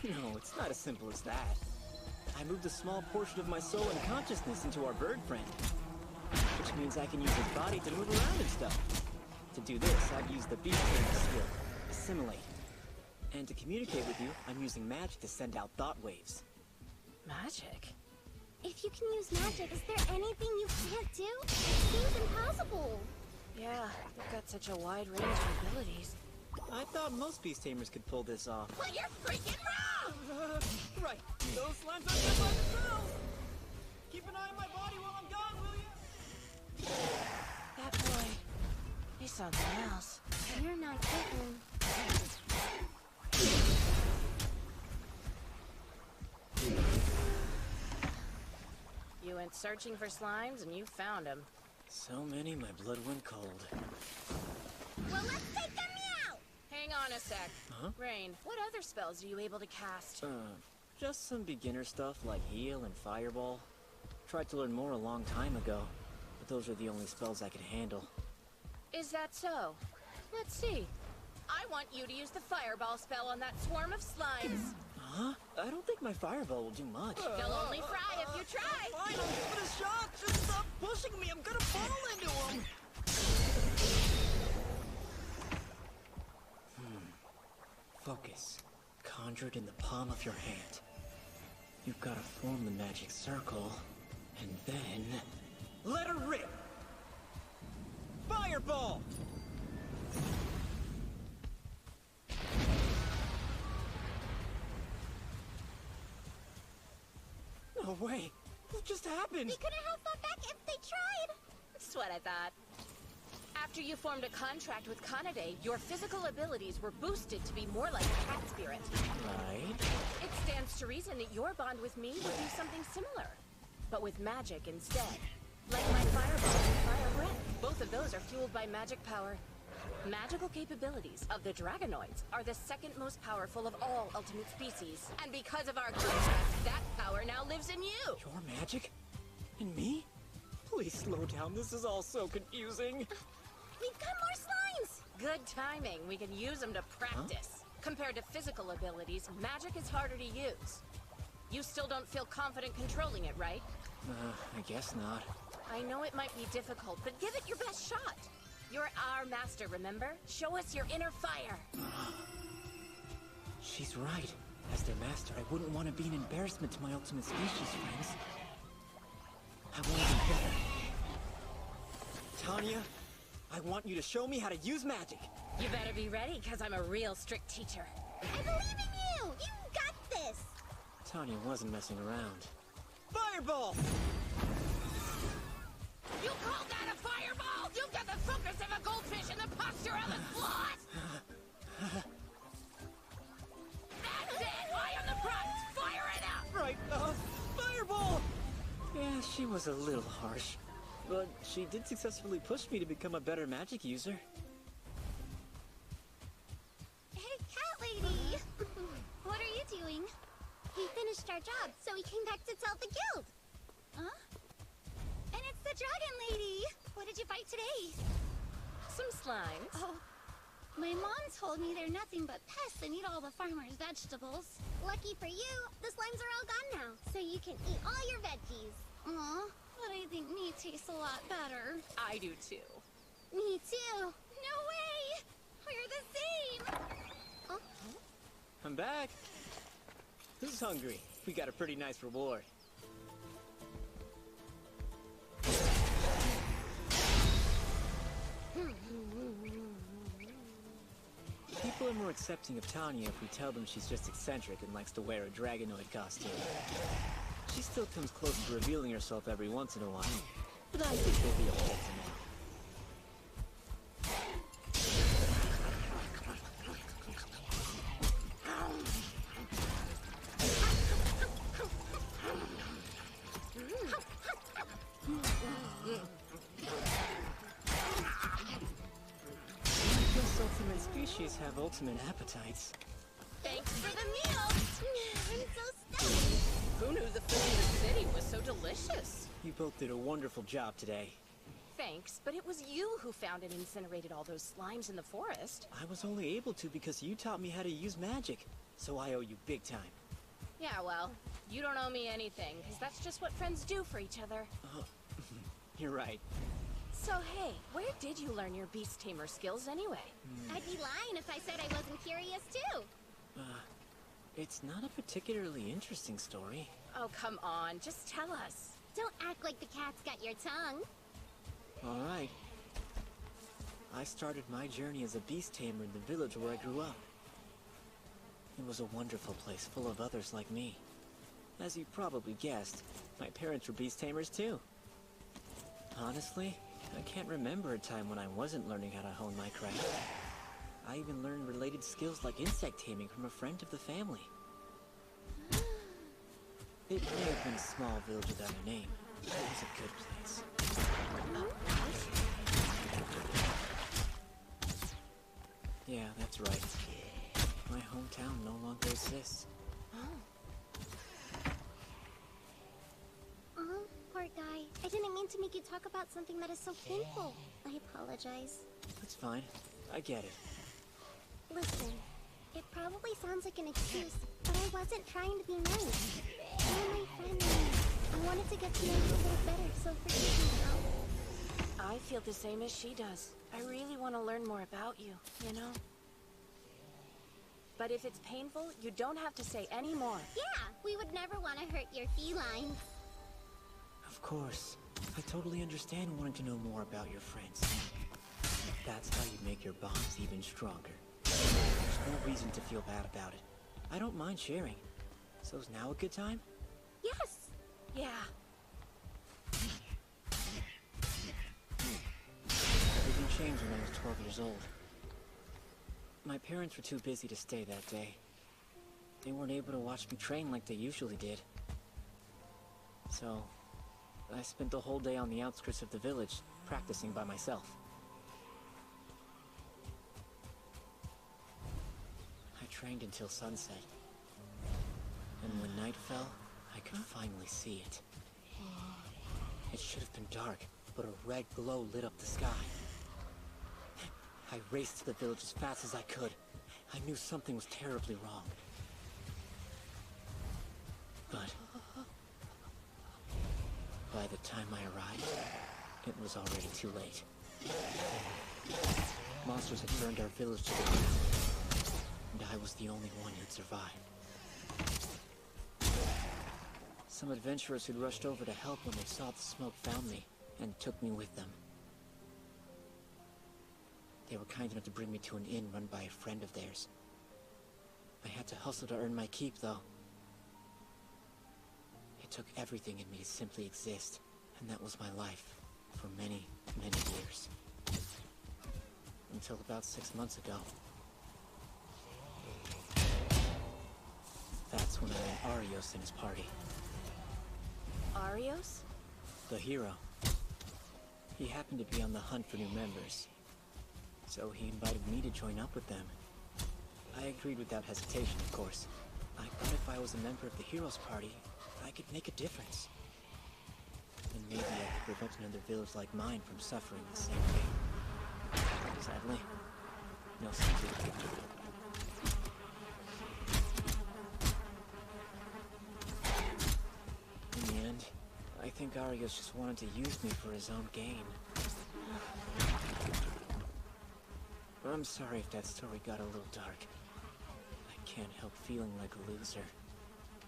No, it's not as simple as that. I moved a small portion of my soul and consciousness into our bird friend. Which means I can use his body to move around and stuff. To do this, I've used the beast tamer skill, assimilate. And to communicate with you, I'm using magic to send out thought waves. Magic? If you can use magic, is there anything you can't do? It seems impossible. Yeah, you've got such a wide range of abilities. I thought most beast tamers could pull this off. Well, you're freaking wrong! Right, those slimes aren't good by themselves! Keep an eye on my body while I'm gone, will you? That boy, he's something else. You're not kidding. You went searching for slimes and you found them. So many, my blood went cold. Well, let's take them out! Hang on a sec. Huh? Rain, what other spells are you able to cast? Just some beginner stuff like heal and fireball. Tried to learn more a long time ago, but those are the only spells I could handle. Is that so? Let's see. I want you to use the fireball spell on that swarm of slimes. Huh? I don't think my fireball will do much. They'll only fry if you try. Fine, I'll give it a shot. Just stop pushing me. I'm gonna fall into him. Focus. Conjured in the palm of your hand. You've got to form the magic circle, and then... let her rip! Fireball! No way! What just happened? We couldn't have fought back if they tried. That's what I thought. After you formed a contract with Kanade, your physical abilities were boosted to be more like a cat spirit. Right. It stands to reason that your bond with me would do something similar, but with magic instead. Like my fireball and fire breath. Both of those are fueled by magic power. Magical capabilities of the Dragonoids are the second most powerful of all ultimate species. And because of our contract, that power now lives in you. Your magic? And me? Please slow down, this is all so confusing. We've got more slimes. Good timing. We can use them to practice. Compared to physical abilities, magic is harder to use. You still don't feel confident controlling it, right? I guess not. I know it might be difficult, but give it your best shot. You're our master, remember? Show us your inner fire. She's right. As their master, I wouldn't want to be an embarrassment to my ultimate species friends. I want to be better. Tanya, I want you to show me how to use magic. You better be ready, because I'm a real strict teacher. I believe in you! You got this! Tanya wasn't messing around. Fireball! You call that a fireball? You've got the focus of a goldfish and the posture of a sloth! That's it! I am the prize! Fire it up! Right, fireball! Yeah, she was a little harsh. But she did successfully push me to become a better magic user. Hey, cat lady! What are you doing? We finished our job, so we came back to tell the guild. Huh? And it's the dragon lady! What did you fight today? Some slimes. Oh, my mom told me they're nothing but pests and eat all the farmers' vegetables. Lucky for you, the slimes are all gone now, so you can eat all your veggies. Aw, but I think meat tastes a lot better. I do too. Me too. No way! We're the same! Oh, I'm back. Who's hungry? We got a pretty nice reward. People are more accepting of Tanya if we tell them she's just eccentric and likes to wear a dragonoid costume. She still comes close to revealing herself every once in a while, but I think we'll be okay tomorrow. Ultimate species have ultimate appetites. Thanks for the meal! I'm so stuffed! Who knew the food in the city was so delicious? You both did a wonderful job today. Thanks, but it was you who found and incinerated all those slimes in the forest. I was only able to because you taught me how to use magic, so I owe you big time. Yeah, well, you don't owe me anything, because that's just what friends do for each other. You're right. So hey, where did you learn your beast tamer skills anyway? I'd be lying if I said I wasn't curious too. It's not a particularly interesting story. Oh, come on, just tell us. Don't act like the cat's got your tongue. All right. I started my journey as a beast tamer in the village where I grew up. It was a wonderful place full of others like me. As you probably guessed, my parents were beast tamers too. Honestly, I can't remember a time when I wasn't learning how to hone my craft. I even learned related skills like insect taming from a friend of the family. It may have been a small village without a name, but it was a good place. Yeah, that's right. My hometown no longer exists. Poor guy. I didn't mean to make you talk about something that is so painful. I apologize. That's fine. I get it. Listen, it probably sounds like an excuse, but I wasn't trying to be nice. You're my friend, and I wanted to get to know you a little better, so forgive me now. I feel the same as she does. I really want to learn more about you, you know? But if it's painful, you don't have to say any more. Yeah, we would never want to hurt your felines. Of course. I totally understand wanting to know more about your friends. That's how you make your bonds even stronger. There's no reason to feel bad about it. I don't mind sharing. So is now a good time? Yes. Yeah. Everything changed when I was 12 years old. My parents were too busy to stay that day. They weren't able to watch me train like they usually did. So, I spent the whole day on the outskirts of the village, practicing by myself. I trained until sunset. And when night fell, I could finally see it. It should have been dark, but a red glow lit up the sky. I raced to the village as fast as I could. I knew something was terribly wrong. But by the time I arrived, it was already too late. Monsters had burned our village to the ground, and I was the only one who'd survived. Some adventurers who'd rushed over to help when they saw the smoke found me, and took me with them. They were kind enough to bring me to an inn run by a friend of theirs. I had to hustle to earn my keep, though. It took everything in me to simply exist, and that was my life, for many, many years. Until about 6 months ago. That's when I met Arios and his party. Arios? The hero. He happened to be on the hunt for new members. So he invited me to join up with them. I agreed without hesitation, of course. I thought if I was a member of the hero's party, I could make a difference. And maybe I could prevent another village like mine from suffering the same fate. Sadly, no secret. In the end, I think Arios just wanted to use me for his own gain. I'm sorry if that story got a little dark. I can't help feeling like a loser.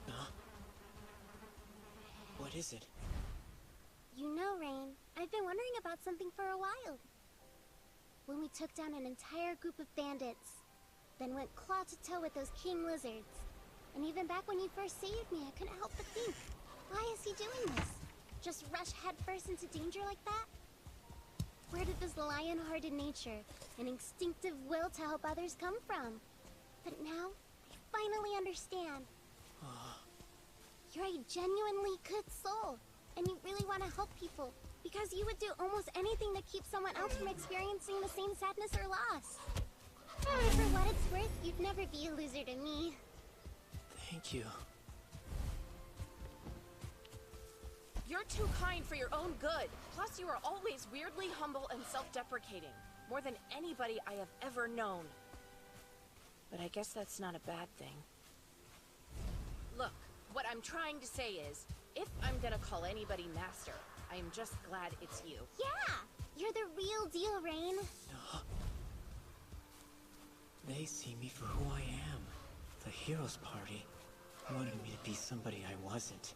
Huh? What is it? You know, Rain, I've been wondering about something for a while. When we took down an entire group of bandits, then went claw to toe with those king lizards, and even back when you first saved me, I couldn't help but think, why is he doing this? Just rush headfirst into danger like that? Where did this lion-hearted nature and instinctive will to help others come from? But now, I finally understand. You're a genuinely good soul, and you really want to help people, because you would do almost anything to keep someone else from experiencing the same sadness or loss. For what it's worth, you'd never be a loser to me. Thank you. You're too kind for your own good. Plus, you are always weirdly humble and self-deprecating. More than anybody I have ever known. But I guess that's not a bad thing. Look, what I'm trying to say is, if I'm gonna call anybody master, I am just glad it's you. Yeah! You're the real deal, Rain. They see me for who I am. The hero's party wanted me to be somebody I wasn't.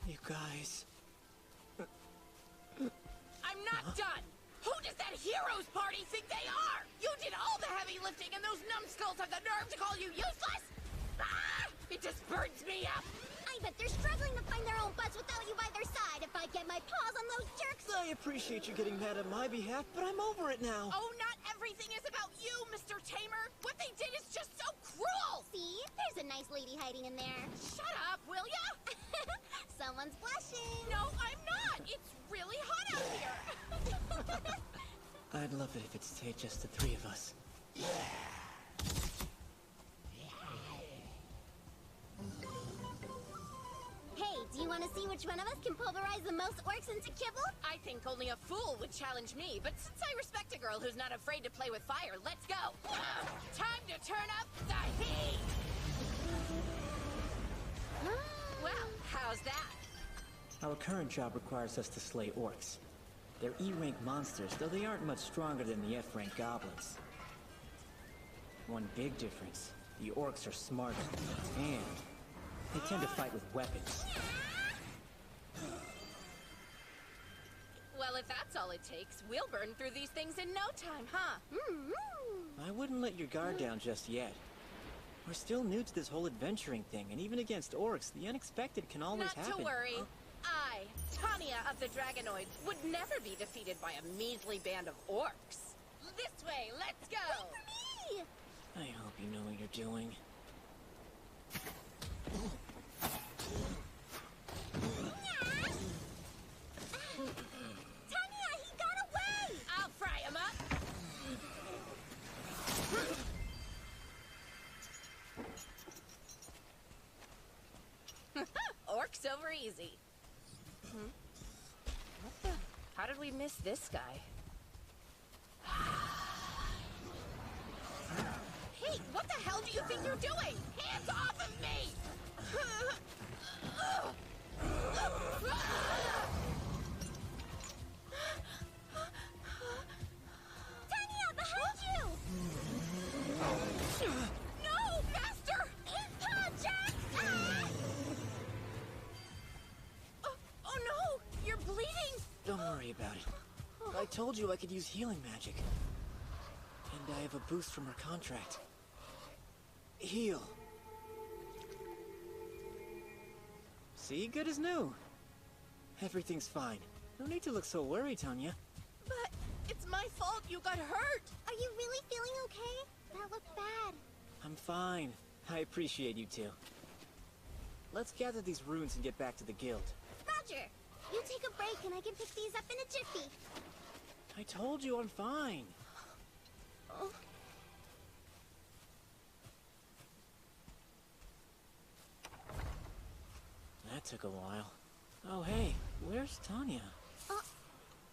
You guys... I'm not done! Who does that hero's party think they are? You did all the heavy lifting and those numbskulls have the nerve to call you useless? Ah! It just burns me up! I bet they're struggling to find their own butts without you by their side if I get my paws on those jerks! I appreciate you getting mad on my behalf, but I'm over it now. Oh, not everything is about you, Mr. Tamer! What they did is just so cruel! See? There's a nice lady hiding in there. Shut up, will ya? Someone's blushing. No, I'm not! It's really hot out here! I'd love it if it stayed just the three of us. Hey, do you want to see which one of us can pulverize the most orcs into kibble? I think only a fool would challenge me, but since I respect a girl who's not afraid to play with fire, let's go! Time to turn up the heat! Well, how's that? Our current job requires us to slay orcs. They're E-rank monsters, though they aren't much stronger than the F-rank goblins. One big difference, the orcs are smarter, and they tend to fight with weapons. Well, if that's all it takes, we'll burn through these things in no time, huh? I wouldn't let your guard down just yet. We're still new to this whole adventuring thing, and even against orcs, the unexpected can always happen. Not to worry. I, Tanya of the Dragonoids, would never be defeated by a measly band of orcs. This way, let's go! Wait for me! I hope you know what you're doing. Tanya, he got away! I'll fry him up! Orcs over easy. What the? How did we miss this guy? Hey, what the hell do you think you're doing? Hands off of me! Tanya, behind you! No! told you I could use healing magic. And I have a boost from her contract. Heal. See? Good as new. Everything's fine. No need to look so worried, Tanya. But it's my fault you got hurt. Are you really feeling okay? That looked bad. I'm fine. I appreciate you two. Let's gather these runes and get back to the guild. Roger! You take a break and I can pick these up in a jiffy. I told you I'm fine. Oh. That took a while. Oh, hey, where's Tanya? Oh,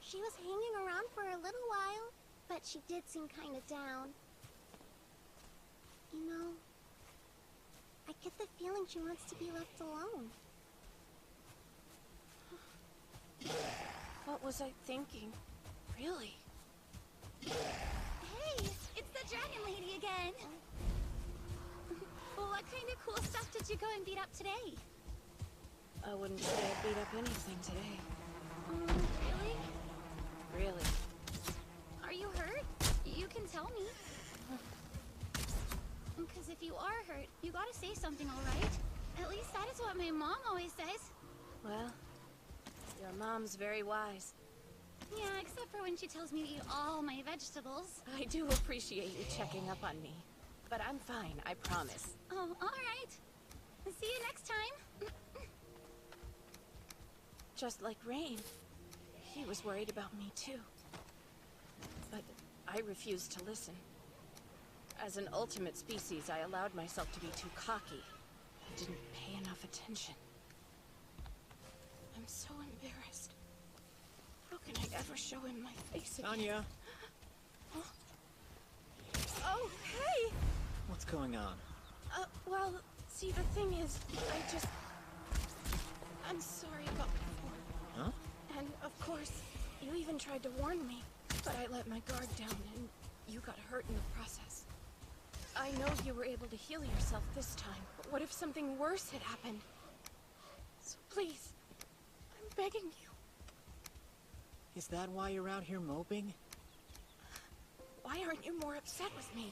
she was hanging around for a little while, but she did seem kind of down. You know, I get the feeling she wants to be left alone. What was I thinking? Really? Hey, it's the dragon lady again. What kind of cool stuff did you go and beat up today? I wouldn't say I beat up anything today. Really? Really. Are you hurt? You can tell me. Because if you are hurt, you gotta say something, alright? At least that is what my mom always says. Well, your mom's very wise. Yeah, except for when she tells me to eat all my vegetables. I do appreciate you checking up on me. But I'm fine, I promise. Oh, alright. See you next time. Just like Rain. He was worried about me too. But I refused to listen. As an ultimate species, I allowed myself to be too cocky. I didn't pay enough attention. I'm so embarrassed. How can I ever show him my face again? Tanya! Oh, hey! What's going on? Well, see, the thing is, I'm sorry about before. Huh? And, of course, you even tried to warn me, but I let my guard down and you got hurt in the process. I know you were able to heal yourself this time, but what if something worse had happened? So please, I'm begging you. Is that why you're out here moping? Why aren't you more upset with me?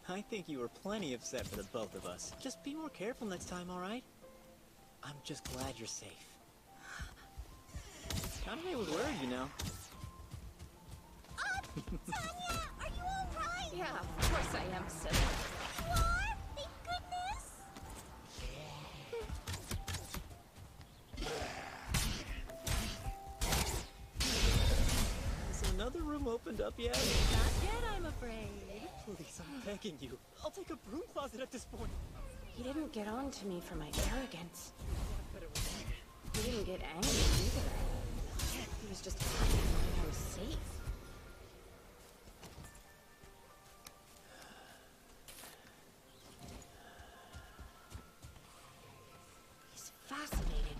I think you were plenty upset for the both of us. Just be more careful next time, alright? I'm just glad you're safe. Kinda would worry, you know. Tanya, are you alright? Yeah, of course I am, silly. You are? Thank goodness! Has another room opened up yet? Not yet, I'm afraid. Please, I'm begging you. I'll take a broom closet at this point. He didn't get on to me for my arrogance. He didn't get angry either. He was just happy knowing I was safe. He's fascinated.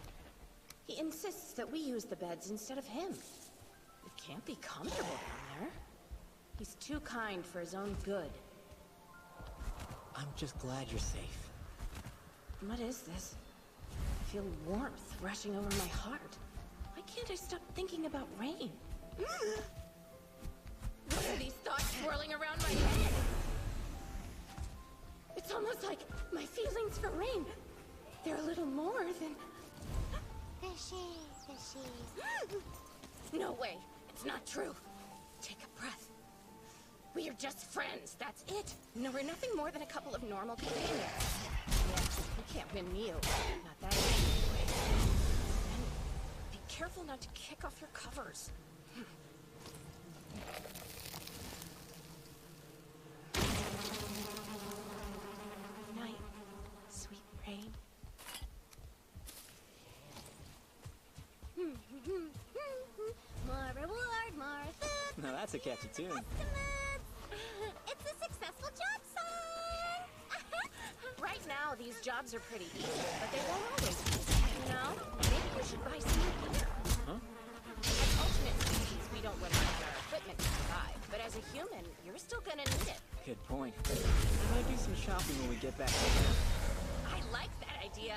He insists that we use the beds instead of him. It can't be comfortable down there. He's too kind for his own good. I'm just glad you're safe. What is this? I feel warmth rushing over my heart. Why can't I stop thinking about Rain? What are these thoughts swirling around my head? It's almost like my feelings for Rain. They're a little more than... Fishy. No way. It's not true. Take a breath. We are just friends, that's it. No, we're nothing more than a couple of normal companions. Yeah, you can't win me over. Not that easy anyway. And be careful not to kick off your covers. Night, sweet Rain. More reward, more food. Now that's a catchy tune. Estimates. It's a successful job song. Right now, these jobs are pretty easy, but they won't always be. You know? Maybe you should buy some gear. Huh? As ultimate species, we don't rely on our equipment to survive, but as a human, you're still gonna need it. Good point. I might do some shopping when we get back home. I like that idea.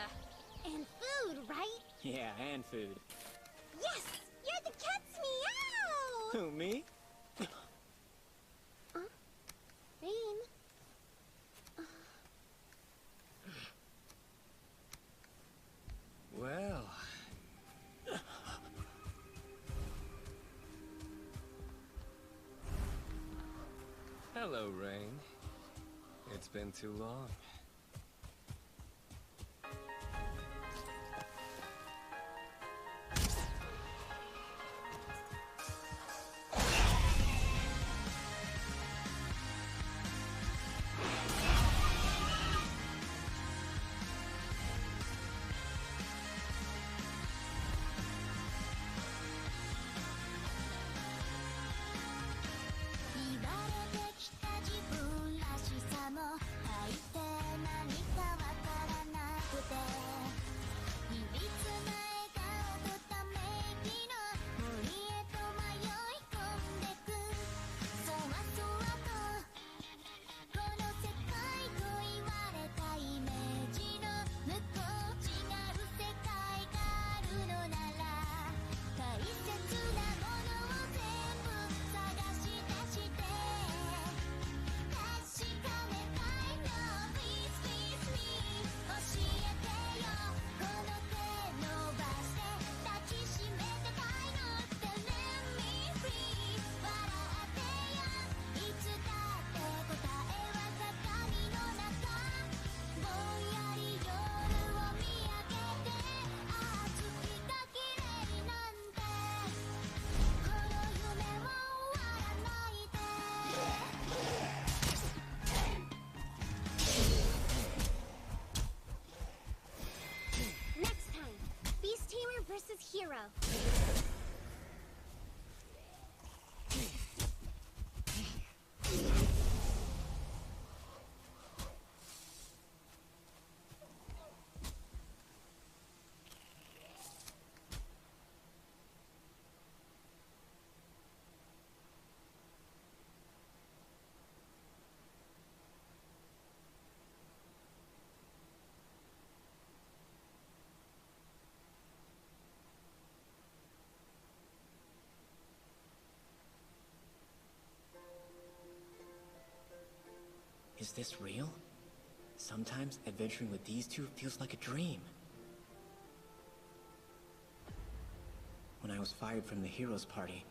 And food, right? Yeah, and food. Yes! You're the cat's meow! Who, me? Rain. Well... Hello, Rain. It's been too long. versus hero. Is this real? Sometimes adventuring with these two feels like a dream. When I was fired from the Heroes Party,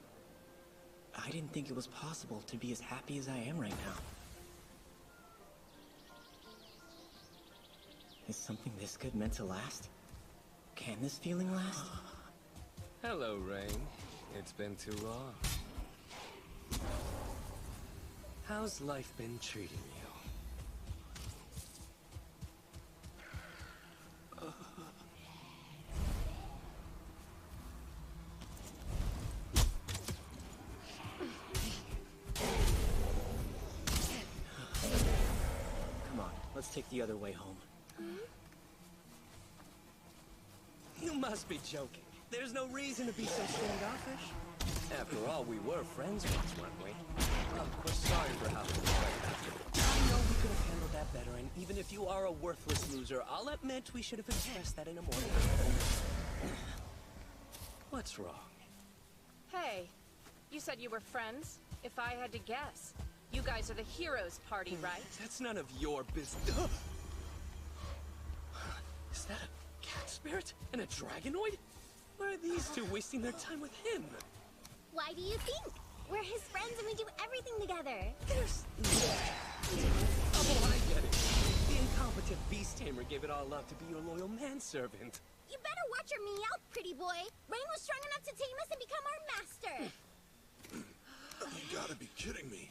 I didn't think it was possible to be as happy as I am right now. Is something this good meant to last? Can this feeling last? Hello, Rain. It's been too long. How's life been treating you? Come on, let's take the other way home. You must be joking. There's no reason to be so standoffish. After all, we were friends once, weren't we? Of course, sorry for how things went. I know we could have handled that better, and even if you are a worthless loser, I'll admit we should have expressed that in a more... What's wrong? Hey, you said you were friends? If I had to guess, you guys are the Heroes Party, right? That's none of your business. Is that a cat spirit and a dragonoid? Why are these two wasting their time with him? Why do you think? We're his friends and we do everything together. There's... Oh, I get it. The incompetent beast tamer gave it all up to be your loyal manservant. You better watch your meow, pretty boy. Rain was strong enough to tame us and become our master. You gotta be kidding me.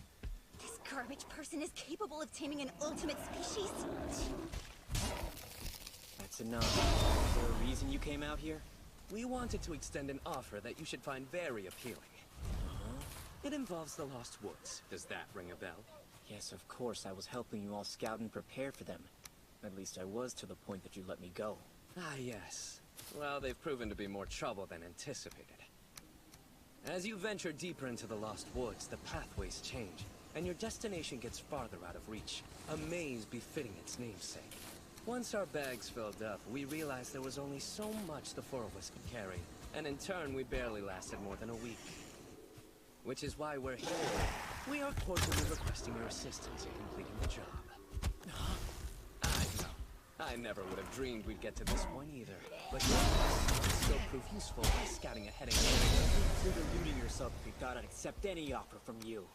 This garbage person is capable of taming an ultimate species. That's enough. Is there a reason you came out here? We wanted to extend an offer that you should find very appealing. It involves the Lost Woods. Does that ring a bell? Yes, of course. I was helping you all scout and prepare for them. At least I was, to the point that you let me go. Ah, yes. Well, they've proven to be more trouble than anticipated. As you venture deeper into the Lost Woods, the pathways change, and your destination gets farther out of reach. A maze befitting its namesake. Once our bags filled up, we realized there was only so much the four of us could carry, and in turn, we barely lasted more than a week. which is why we're here. We are cordially requesting your assistance in completing the job. I know. I never would have dreamed we'd get to this point either. But your advice will still prove useful by scouting ahead and You're deluding yourself if you thought I'd accept any offer from you.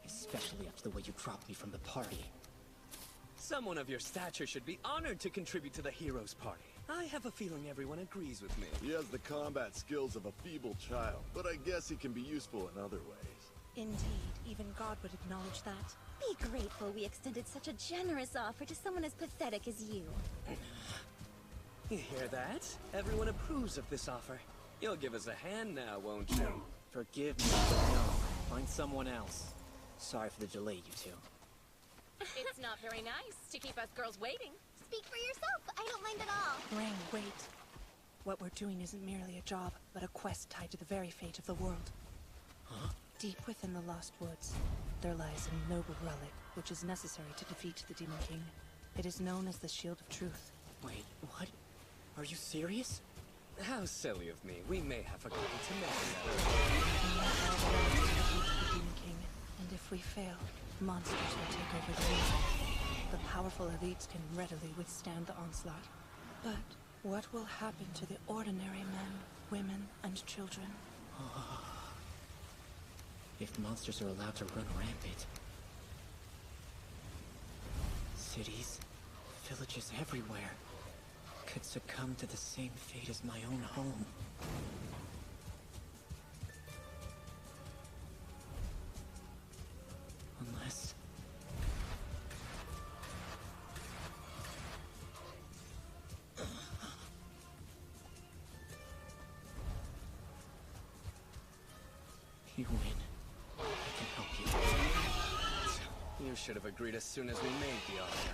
Especially after the way you dropped me from the party. someone of your stature should be honored to contribute to the hero's party. I have a feeling everyone agrees with me. He has the combat skills of a feeble child, but I guess he can be useful in other ways. Indeed, even God would acknowledge that. Be grateful we extended such a generous offer to someone as pathetic as you. You hear that? Everyone approves of this offer. You'll give us a hand now, won't you? Forgive me, but no. Find someone else. Sorry for the delay, you two. It's not very nice to keep us girls waiting. Speak for yourself. I don't mind at all. Rain, wait. What we're doing isn't merely a job, but a quest tied to the very fate of the world. Huh? Deep within the Lost Woods, there lies a noble relic, which is necessary to defeat the Demon King. It is known as the Shield of Truth. Wait, what? Are you serious? How silly of me. We may have forgotten to mention that. We must all rely to defeat the Demon King, and if we fail, monsters will take over the world. The powerful elites can readily withstand the onslaught. But what will happen to the ordinary men, women, and children? If monsters are allowed to run rampant, cities, villages everywhere could succumb to the same fate as my own home. Unless... You win. I can help you. You should have agreed as soon as we made the offer.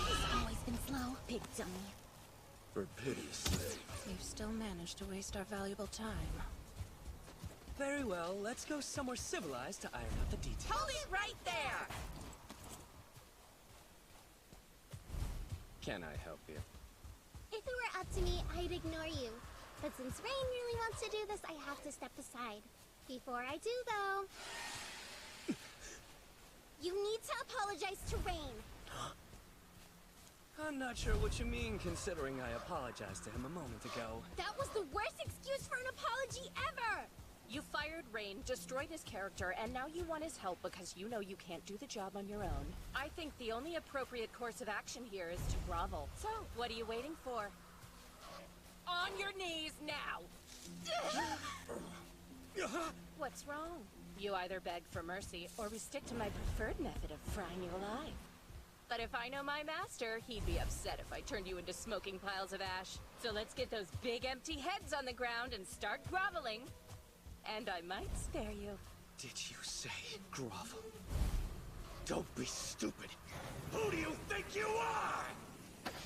He's always been slow, big dummy. For pity's sake. You've still managed to waste our valuable time. Very well, let's go somewhere civilized to iron out the details. Hold it right there! Can I help you? If it were up to me, I'd ignore you. But since Rain really wants to do this, I have to step aside. Before I do, though... You need to apologize to Rain. I'm not sure what you mean, considering I apologized to him a moment ago. That was the worst excuse for an apology ever! You fired Rain, destroyed his character, and now you want his help because you know you can't do the job on your own. I think the only appropriate course of action here is to grovel. So, what are you waiting for? On your knees now! What's wrong? You either beg for mercy, or we stick to my preferred method of frying you alive. But if I know my master, he'd be upset if I turned you into smoking piles of ash. So let's get those big empty heads on the ground and start groveling. And I might spare you. Did you say grovel? Don't be stupid. Who do you think you are?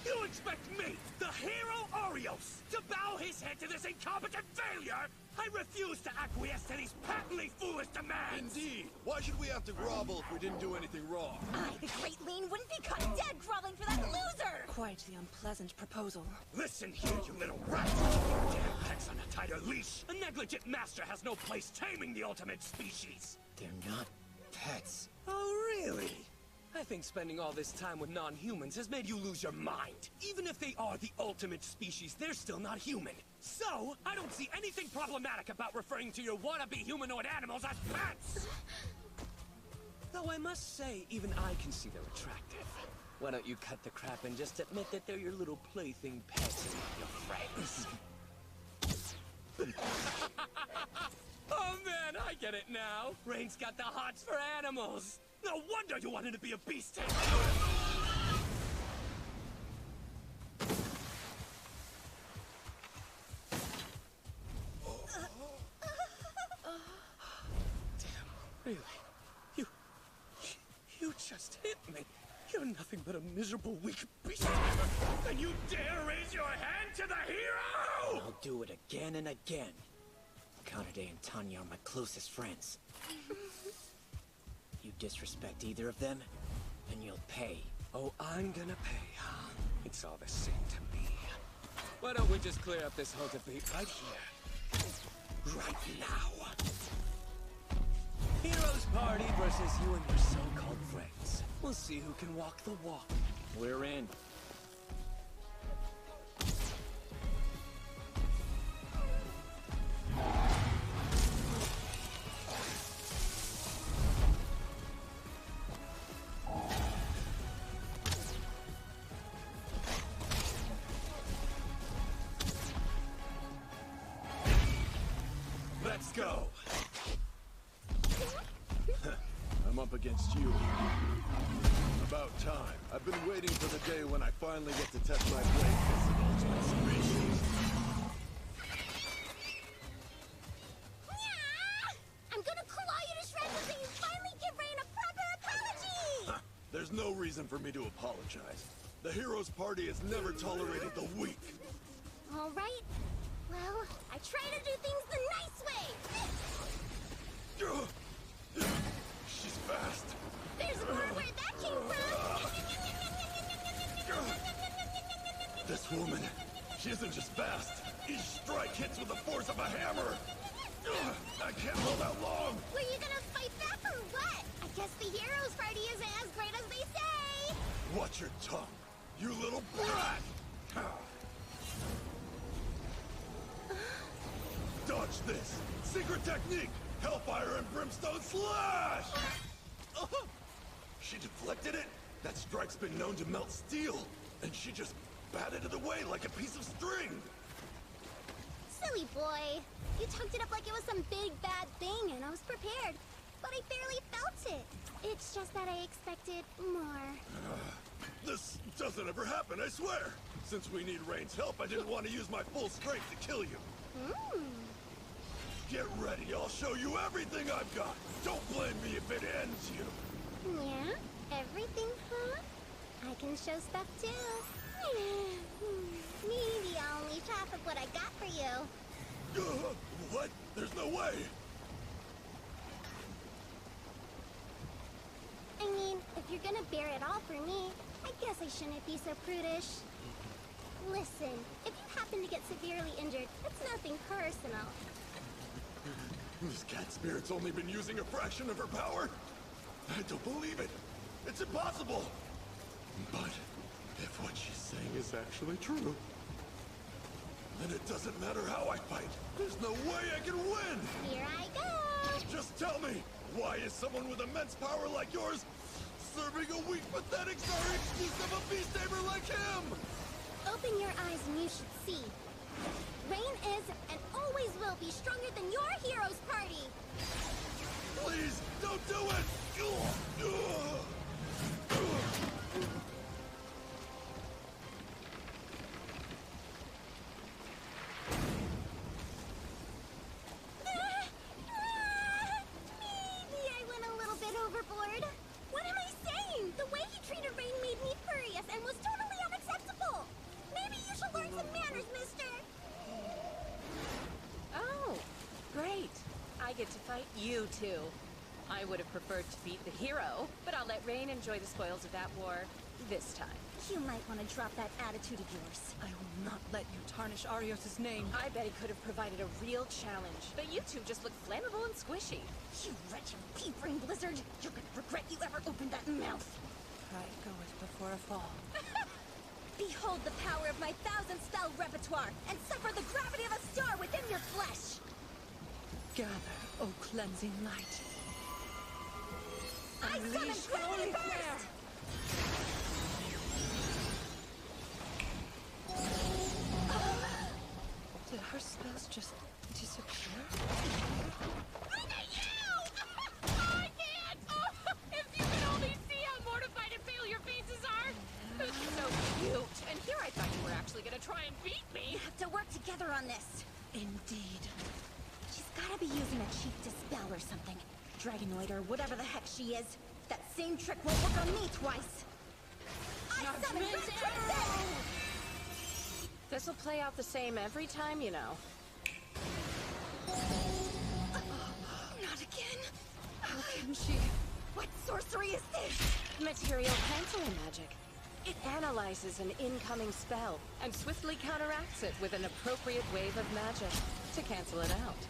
You expect me, the hero Orios, to bow his head to this incompetent failure? I refuse to acquiesce to these patently foolish demands! Indeed. Why should we have to grovel if we didn't do anything wrong? I, the Great Lean, wouldn't be caught dead groveling for that loser! Quite the unpleasant proposal. Listen here, you little rat! Damn pets on a tighter leash! A negligent master has no place taming the ultimate species! They're not pets. Oh, really? I think spending all this time with non-humans has made you lose your mind. Even if they are the ultimate species, they're still not human. So, I don't see anything problematic about referring to your wannabe humanoid animals as pets! Though I must say, even I can see they're attractive. Why don't you cut the crap and just admit that they're your little plaything pets and not your friends? Oh man, I get it now. Rain's got the hots for animals. No wonder you wanted to be a beast tamer! Really? You just hit me. You're nothing but a miserable, weak beast tamer. And you dare raise your hand to the hero?! I'll do it again and again. Conrade and Tanya are my closest friends. You disrespect either of them, and you'll pay. Oh, I'm gonna pay, huh? It's all the same to me. Why don't we just clear up this whole debate right here? Right now. Heroes party versus you and your so-called friends. We'll see who can walk the walk. We're in. Let's go! I'm up against you. About time. I've been waiting for the day when I finally get to test my blade as an ultimate species. I'm gonna claw you to shreds until you finally give Rain a proper apology! There's no reason for me to apologize. The Heroes Party has never tolerated the weak. Alright. Well, I try to do things the nice way! She's fast. There's more where that came from! This woman, she isn't just fast. Each strike hits with the force of a hammer. I can't hold out long. Were you gonna fight back or what? I guess the Heroes Party isn't as great as they say! Watch your tongue, you little brat! Dodge this! Secret technique! Hellfire and Brimstone Slash! She deflected it? That strike's been known to melt steel, and she just batted it away like a piece of string! Silly boy. You tucked it up like it was some big bad thing, and I was prepared. But I barely felt it. It's just that I expected more. This doesn't ever happen, I swear! Since we need Rain's help, I didn't want to use my full strength to kill you. Get ready, I'll show you everything I've got! Don't blame me if it ends you! Yeah? Everything, huh? I can show stuff too. Maybe only half of what I got for you. What? There's no way! I mean, if you're gonna bear it all for me, I guess I shouldn't be so prudish. Listen, if you happen to get severely injured, it's nothing personal. This cat spirit's only been using a fraction of her power? I don't believe it! It's impossible! But if what she's saying is actually true, then it doesn't matter how I fight. There's no way I can win! Here I go! Just tell me, why is someone with immense power like yours serving a weak, pathetic sorry excuse of a beast tamer like him? Open your eyes and you should see. Rain is and always will be stronger than your Heroes Party! Please, don't do it! Maybe I went a little bit overboard. What am I saying? The way he treated Rain made me furious and was totally unacceptable. Maybe you should learn some manners, mister. Oh, great. I get to fight you two. I would have preferred to beat the hero, but I'll let Rain enjoy the spoils of that war this time. You might want to drop that attitude of yours. I will not let you tarnish Arios' name. I bet he could have provided a real challenge, but you two just look flammable and squishy. You wretched pea-brain blizzard! You're gonna regret you ever opened that mouth! Pride goeth before a fall. Behold the power of my 1,000-spell repertoire, and suffer the gravity of a star within your flesh! Gather, O cleansing light. I summon Gravity Burst! Did her spells just disappear? Look at you! I can't! Oh, if you could only see how mortified and pale your faces are! This is so cute! And here I thought you were actually gonna try and beat me! We have to work together on this. Indeed. She's gotta be using a cheap dispel or something. Dragonoid or whatever the heck she is. That same trick won't work on me twice. I summon Red Crimson! This'll play out the same every time, you know. Not again. How can she? What sorcery is this? Material canceling magic. It analyzes an incoming spell and swiftly counteracts it with an appropriate wave of magic to cancel it out.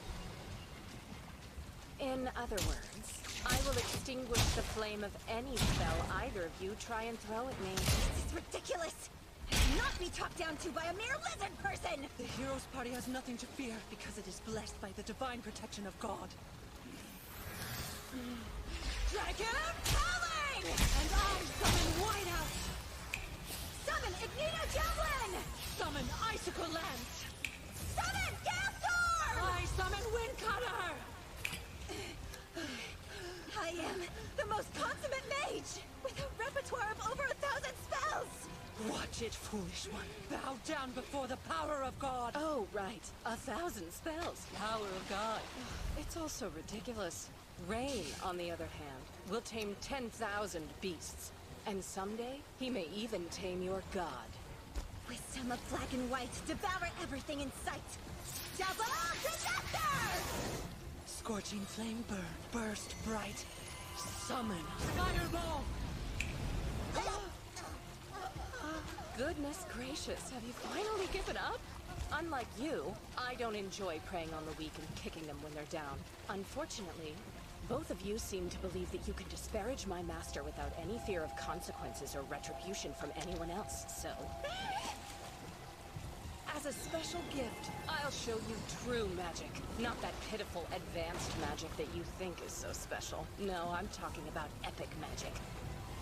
In other words, I will extinguish the flame of any spell either of you try and throw at me. This is ridiculous! I cannot be talked down to by a mere lizard person! The hero's party has nothing to fear because it is blessed by the divine protection of God. Dragon Calling! And I summon Whiteout! Summon Ignito Javelin! Summon Icicle Lance! Summon Gale Storm! I summon Windcutter! I am the most consummate mage! With a repertoire of over 1,000 spells! Watch it, foolish one. Bow down before the power of God. Oh, right. 1,000 spells. Power of God. It's all so ridiculous. Rain, on the other hand, will tame 10,000 beasts. And someday, he may even tame your god. Wisdom of black and white, devour everything in sight! Double disaster! Scorching flame burn, burst bright. Summon Fireball! Goodness gracious, have you finally given up? Unlike you, I don't enjoy preying on the weak and kicking them when they're down. Unfortunately, both of you seem to believe that you can disparage my master without any fear of consequences or retribution from anyone else, so... As a special gift, I'll show you true magic. Not that pitiful advanced magic that you think is so special. No, I'm talking about epic magic.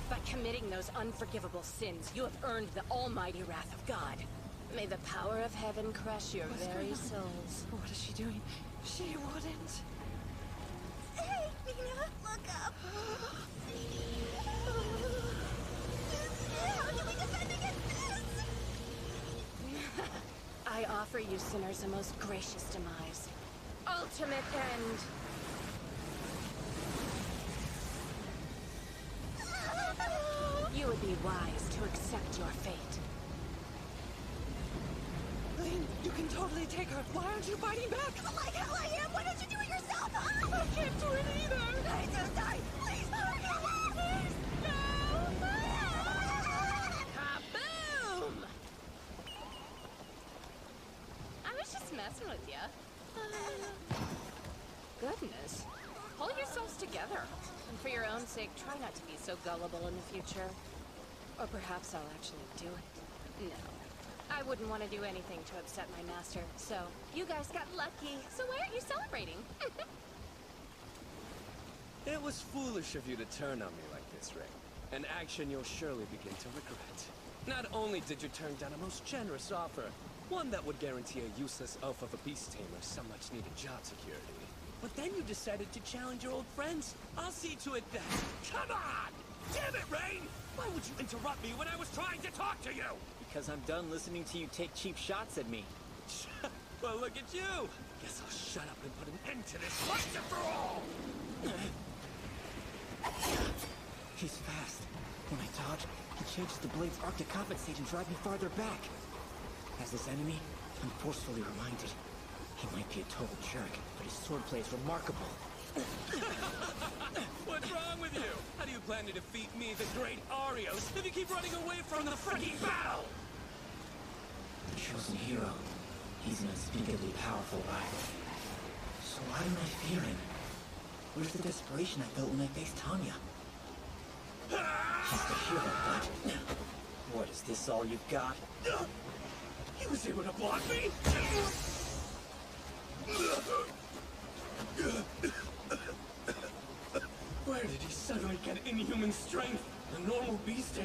By committing those unforgivable sins, you have earned the almighty wrath of God. May the power of heaven crush your very souls. What is she doing? She wouldn't. Hey, Mina, look up! How do we defend against this? I offer you sinners a most gracious demise. Ultimate end! You would be wise to accept your fate. Lane, you can totally take her. Why aren't you fighting back? Like hell I am! Why don't you do it yourself? Huh? I can't do it either! I just died! Please! Please! No! Kaboom! I was just messing with you. Goodness. Pull yourselves together. And for your own sake, try not to be so gullible in the future. Or perhaps I'll actually do it. No. I wouldn't want to do anything to upset my master, so you guys got lucky. So why aren't you celebrating? It was foolish of you to turn on me like this, Ray. An action you'll surely begin to regret. Not only did you turn down a most generous offer, one that would guarantee a useless oaf of a beast tamer some much-needed job security, but then you decided to challenge your old friends. I'll see to it that... Come on! Damn it, Rain! Why would you interrupt me when I was trying to talk to you? Because I'm done listening to you take cheap shots at me. Well, look at you! Guess I'll shut up and put an end to this once and for all! He's fast. When I dodge, he changes the blade's arc to compensate and drive me farther back. As his enemy, I'm forcefully reminded. He might be a total jerk, but his swordplay is remarkable. What's wrong with you? How do you plan to defeat me, the great Arios, if you keep running away from the freaking battle? The chosen hero. He's an unspeakably powerful rival. So why am I fearing? Where's the desperation I felt when I faced Tanya? He's the hero, but... What, is this all you've got? He was able to block me? Where did he suddenly get inhuman strength? A normal beast?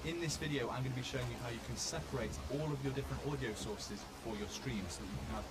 In this video, I'm going to be showing you how you can separate all of your different audio sources for your stream so that you can have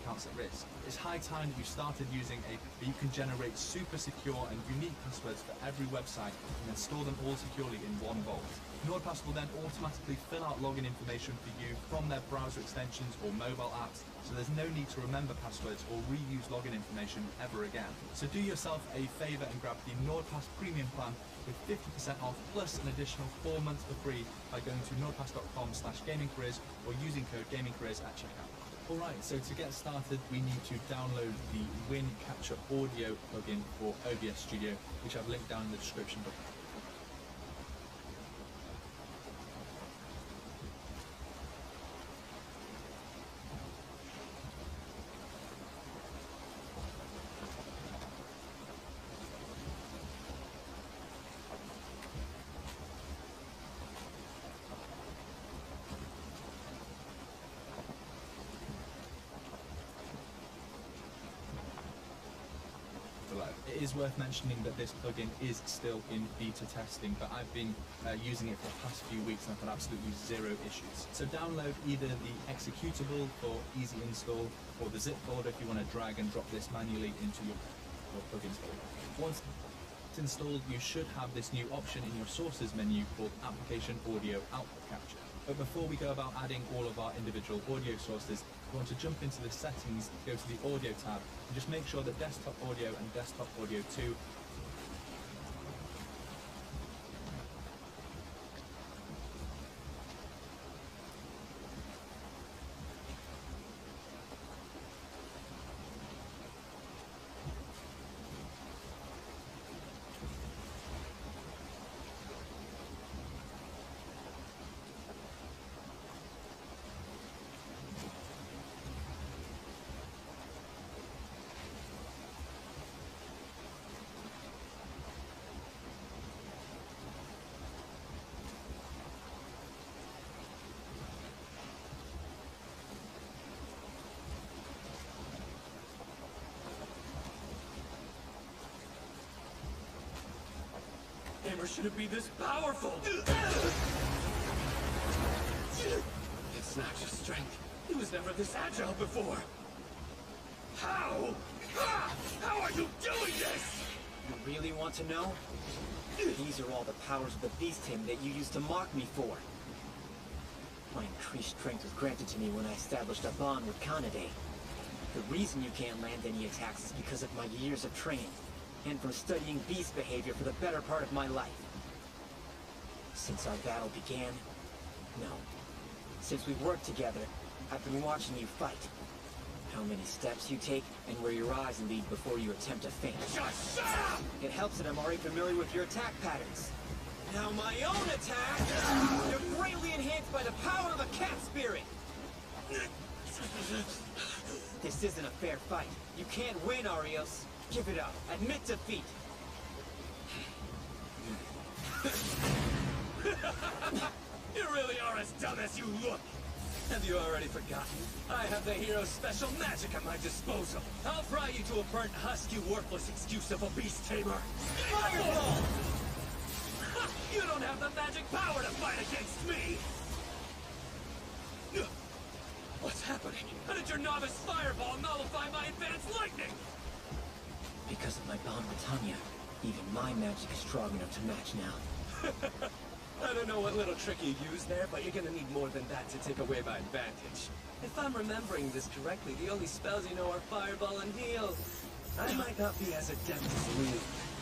accounts at risk. It's high time that you started using you can generate super secure and unique passwords for every website and then store them all securely in one vault. NordPass will then automatically fill out login information for you from their browser extensions or mobile apps, so there's no need to remember passwords or reuse login information ever again. So do yourself a favor and grab the NordPass Premium plan with 50% off plus an additional 4 months for free by going to nordpass.com/gamingcareers or using code gamingcareers at checkout. Alright, so to get started we need to download the Win Capture Audio plugin for OBS Studio, which I've linked down in the description below. It is worth mentioning that this plugin is still in beta testing, but I've been using it for the past few weeks and I've had absolutely zero issues. So download either the executable for easy install or the zip folder if you want to drag and drop this manually into your plugins folder. Once it's installed, you should have this new option in your sources menu called Application Audio Output Capture. But before we go about adding all of our individual audio sources, we want to jump into the settings, go to the audio tab, and just make sure that desktop audio and desktop audio 2 Hammer shouldn't be this powerful! It's not just strength. He was never this agile before. How? How are you doing this? You really want to know? These are all the powers of the Beast Hymn that you used to mock me for. My increased strength was granted to me when I established a bond with Kanade. The reason you can't land any attacks is because of my years of training, and from studying beast behavior for the better part of my life. Since our battle began, no. Since we've worked together, I've been watching you fight. How many steps you take, and where your eyes lead before you attempt to feint. Just shut up! It helps that I'm already familiar with your attack patterns. Now my own attack, they're greatly enhanced by the power of a cat spirit. This isn't a fair fight. You can't win, Arios. Give it up. Admit defeat. You really are as dumb as you look. Have you already forgotten? I have the hero's special magic at my disposal. I'll fry you to a burnt husk, you worthless excuse of a beast tamer. Fireball! You don't have the magic power to fight against me! What's happening? How did your novice fireball nullify my advanced lightning? Because of my bond with Tanya, even my magic is strong enough to match now. I don't know what little trick you used there, but you're gonna need more than that to take away my advantage. If I'm remembering this correctly, the only spells you know are Fireball and Heal. I might not be as adept as you,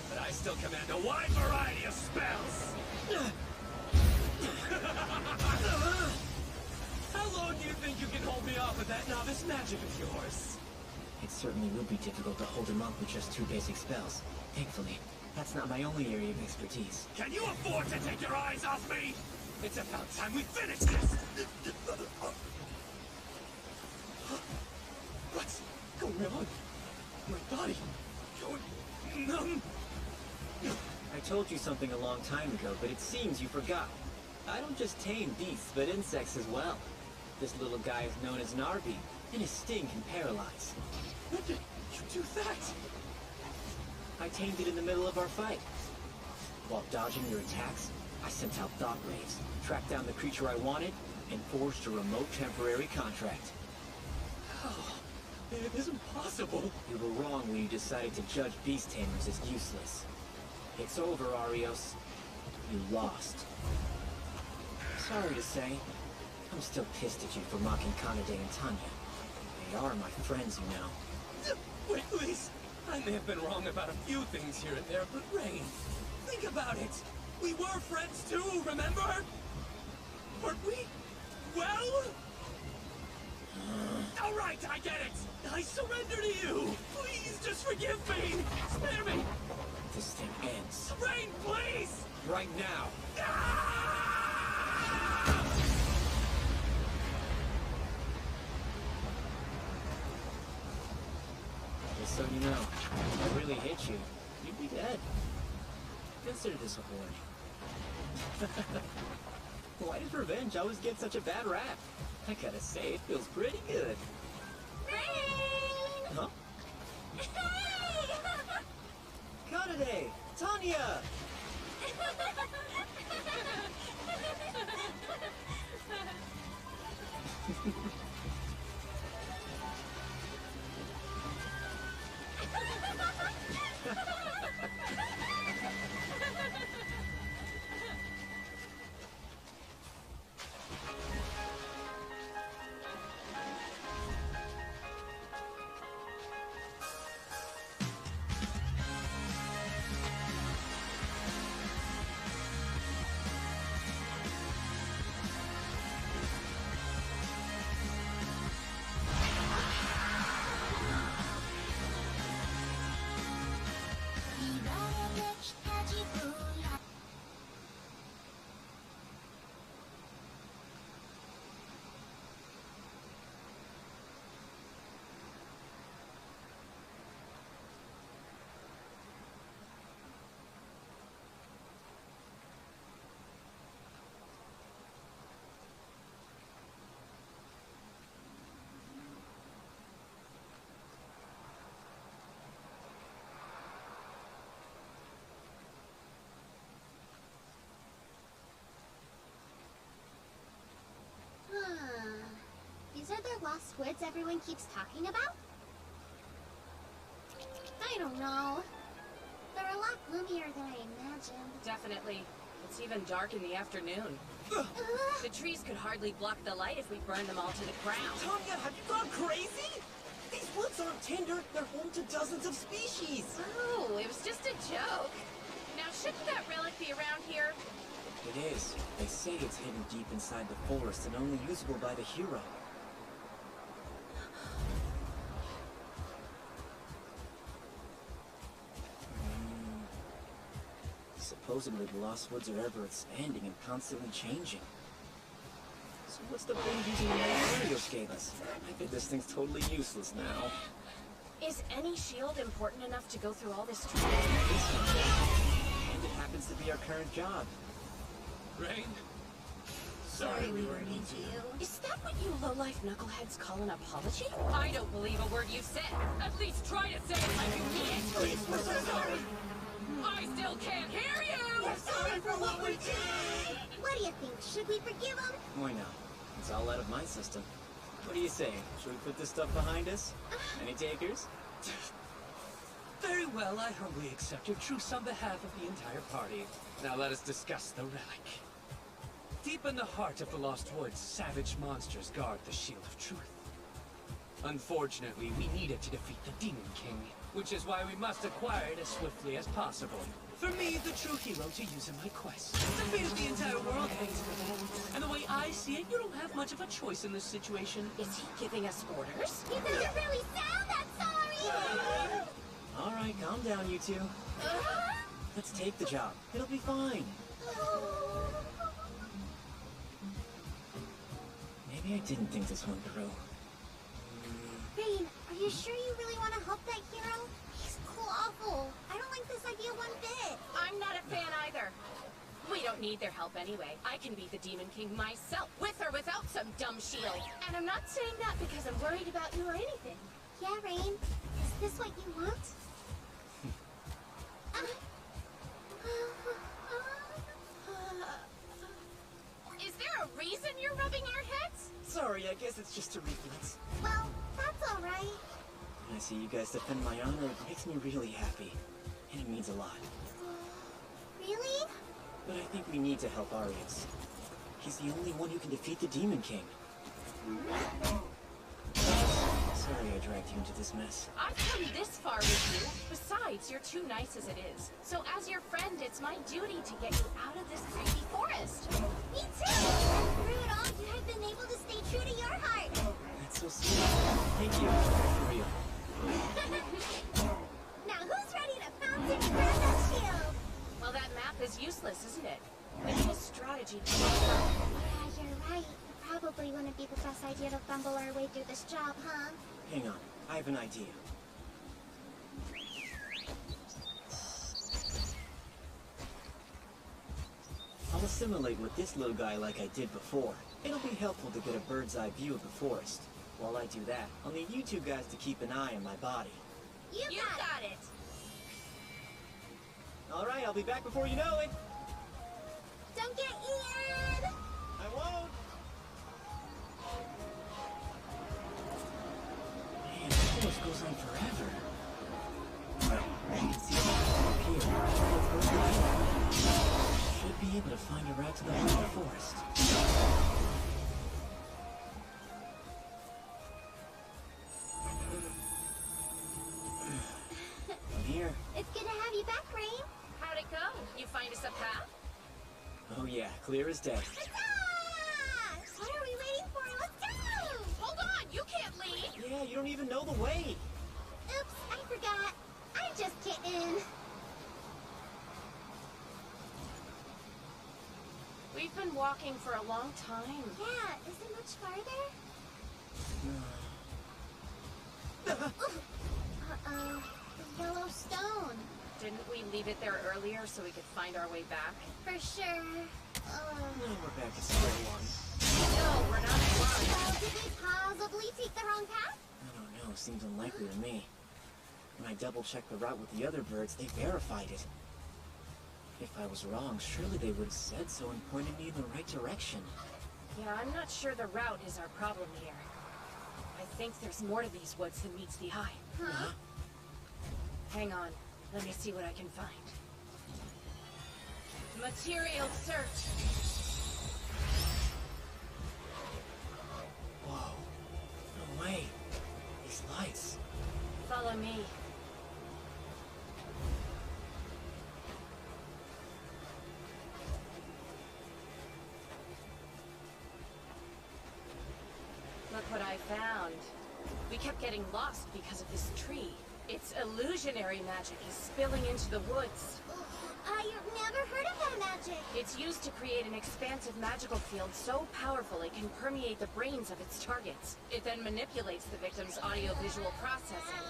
but I still command a wide variety of spells! How long do you think you can hold me off with that novice magic of yours? It certainly will be difficult to hold him up with just 2 basic spells. Thankfully, that's not my only area of expertise. Can you afford to take your eyes off me? It's about time we finish this! What's going on? My body going numb? I told you something a long time ago, but it seems you forgot. I don't just tame beasts, but insects as well. This little guy is known as an Arby, and his sting can paralyze. When did you do that? I tamed it in the middle of our fight. While dodging your attacks, I sent out thought waves, tracked down the creature I wanted, and forged a remote temporary contract. Oh, it isn't possible. You were wrong when you decided to judge beast tamers as useless. It's over, Arios. You lost. Sorry to say, I'm still pissed at you for mocking Kanade and Tanya. They are my friends, you know. Wait, please. I may have been wrong about a few things here and there, but Rain, think about it. We were friends too, remember? Weren't we? Well? All right, I get it. I surrender to you. Please, just forgive me. Spare me. This thing ends. Rain, please! Right now. Ah! Just so you know, if I really hit you, you'd be dead. Consider this a warning. Why does revenge always get such a bad rap? I gotta say, it feels pretty good. Rain! Huh? Hey! Kanade! Tanya! These are the lost woods everyone keeps talking about? I don't know. They're a lot gloomier than I imagined. Definitely. It's even dark in the afternoon. The trees could hardly block the light if we burned them all to the ground. Tanya, have you gone crazy? These woods aren't tender. They're home to dozens of species. Oh, it was just a joke. Now, shouldn't that relic be around here? It is. They say it's hidden deep inside the forest and only usable by the hero. Supposedly the Lost Woods are ever expanding and constantly changing. So what's the point of using the audio scalers? I think this thing's totally useless now. Is any shield important enough to go through all this trouble? And it happens to be our current job. Rain? Sorry we were mean to you. Is that what you low-life knuckleheads call an apology? I don't believe a word you said. At least try to say it like you mean it. Please, we're so sorry. I still can't hear you! We're sorry for what we did! What do you think? Should we forgive him? Why not? It's all out of my system. What do you say? Should we put this stuff behind us? Any takers? Very well, I humbly accept your truce on behalf of the entire party. Now let us discuss the relic. Deep in the heart of the Lost Woods, savage monsters guard the Shield of Truth. Unfortunately, we need it to defeat the Demon King, which is why we must acquire it as swiftly as possible. For me, the true hero to use in my quest. The fate of the entire world hangs in the balance. And the way I see it, you don't have much of a choice in this situation. Is he giving us orders? He doesn't really sound that sorry! All right, calm down, you two. Let's take the job. It'll be fine. Maybe I didn't think this one through. Rain, are you sure you really want to help that hero? He's awful. I don't like this idea one bit. I'm not a fan either. We don't need their help anyway. I can be the Demon King myself, with or without some dumb shield. And I'm not saying that because I'm worried about you or anything. Yeah, Rain. Is this what you want? guys defend my honor makes me really happy. And it means a lot. Really? But I think we need to help Arius. He's the only one who can defeat the Demon King. Sorry I dragged you into this mess. I've come this far with you. Besides, you're too nice as it is. So as your friend, it's my duty to get you out of this creepy forest. Me too! And through it all, you have been able to stay true to your heart. That's so sweet. Thank you. For real. Now who's ready to pounce and grab that shield? Well, that map is useless, isn't it? We need a strategy to Yeah, you're right. It probably wouldn't be the best idea to fumble our way through this job, huh? Hang on. I have an idea. I'll assimilate with this little guy like I did before. It'll be helpful to get a bird's eye view of the forest. While I do that, I'll need you two guys to keep an eye on my body. You got it! Alright, I'll be back before you know it! Don't get eaten! I won't! Man, this forest goes on forever. Well, I can see it up here. Should be able to find a route to the heart of the forest. I'm here. It's good to have you back, Rain. How'd it go? You find us a path? Oh yeah, clear as day. Huzzah! What are we waiting for? Let's go! Hold on! You can't leave! Yeah, you don't even know the way. Oops, I forgot. I'm just kidding. We've been walking for a long time. Yeah, is it much farther? Uh-oh. The yellow stone. Didn't we leave it there earlier so we could find our way back? For sure. Now we're back to square one. No, we're not blind. Well, did we possibly take the wrong path? I don't know, seems unlikely to me. When I double-checked the route with the other birds, they verified it. If I was wrong, surely they would have said so and pointed me in the right direction. Yeah, I'm not sure the route is our problem here. I think there's more to these woods than meets the eye. Huh? Hang on. Let me see what I can find. Material search. Whoa. No way. These lights. Follow me. Look what I found. We kept getting lost because of this tree. Its illusionary magic is spilling into the woods. I've never heard of that magic. It's used to create an expansive magical field so powerful it can permeate the brains of its targets. It then manipulates the victim's audio-visual processing.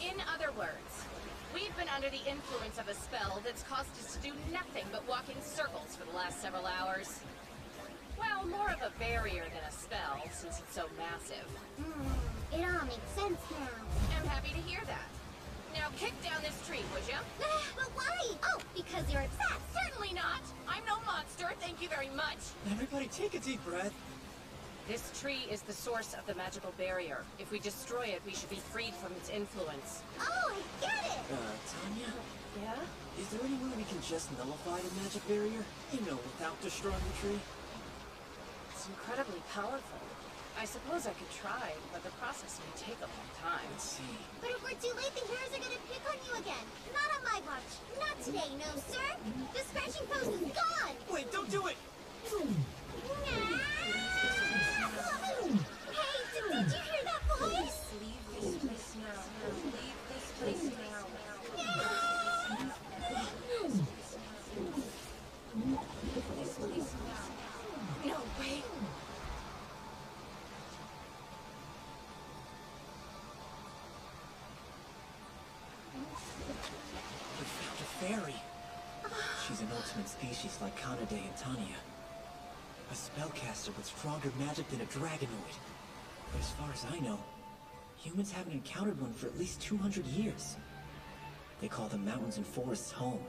In other words, we've been under the influence of a spell that's caused us to do nothing but walk in circles for the last several hours. Well, more of a barrier than a spell, since it's so massive. It all makes sense now. I'm happy to hear that. Now kick down this tree, would you? But why? Oh, because you're obsessed. Certainly not. I'm no monster, thank you very much. Everybody take a deep breath. This tree is the source of the magical barrier. If we destroy it, we should be freed from its influence. Oh, I get it. Tanya? Yeah? Is there any way we can just nullify the magic barrier? You know, without destroying the tree? It's incredibly powerful. I suppose I could try, but the process may take a long time. Let's see. But if we're too late, the heroes are gonna pick on you again. Not on my watch. Not today, no, sir. The scratching post is gone. Wait, don't do it! Hey, did you hear that voice? Leave this place now. Leave this place now. This place now. No way. We found a fairy. She's an ultimate species like Kanade and Tanya. A spellcaster with stronger magic than a dragonoid. But as far as I know, humans haven't encountered one for at least 200 years. They call the mountains and forests home.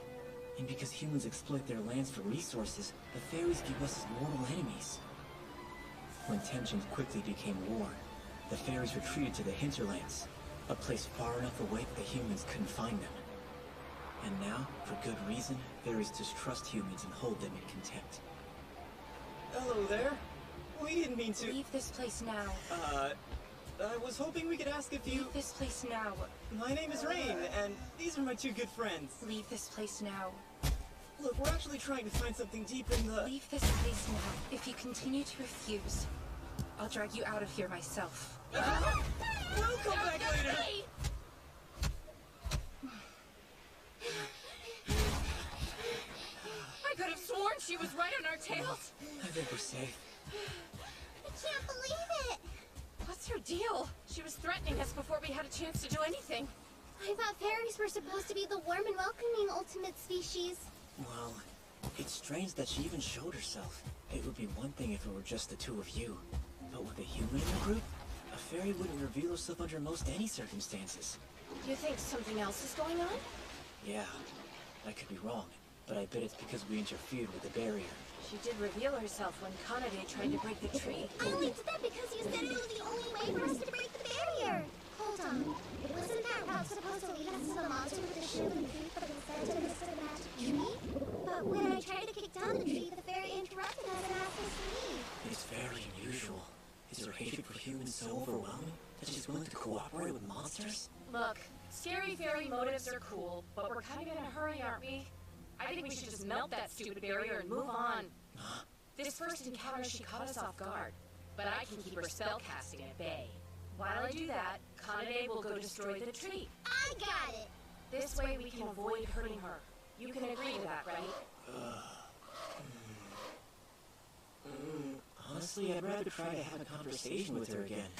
And because humans exploit their lands for resources, the fairies view us as mortal enemies. When tensions quickly became war, The fairies retreated to the hinterlands, a place far enough away that the humans couldn't find them. And now, for good reason, fairies distrust humans and hold them in contempt. Hello there. We didn't mean to... Leave this place now. I was hoping we could ask if you... Leave this place now. My name is Rain, and these are my two good friends. Leave this place now. Look, we're actually trying to find something deep in the... Leave this place now. If you continue to refuse, I'll drag you out of here myself. We'll come back later! I could have sworn she was right on our tails. I think we're safe. I can't believe it! What's her deal? She was threatening us before we had a chance to do anything. I thought fairies were supposed to be the warm and welcoming ultimate species. Well, it's strange that she even showed herself. It would be one thing if it were just the two of you. But with a human in the group, a fairy wouldn't reveal herself under most any circumstances. Do you think something else is going on? Yeah, I could be wrong, but I bet it's because we interfered with the barrier. She did reveal herself when Kanade tried to break the tree. I only did that because you said it was the only way for us to break the barrier. Hold on. Wasn't that route supposed to lead us to the monster with the shield and feet, but instead to the cinematic tree? But when I tried to kick down the tree, the fairy interrupted us and asked us to leave. It's very unusual. Is her hatred for humans so overwhelming that she's willing to cooperate with monsters? Look, scary fairy motives are cool, but we're kind of in a hurry, aren't we? I think we should just melt that stupid barrier and move on. This first encounter, she caught us off guard, but I can keep her spellcasting at bay. While I do that, Kanade will go destroy the tree. I got it! This way we can avoid hurting her. You can agree to that, right? Honestly, I'd rather try to have a conversation with her again.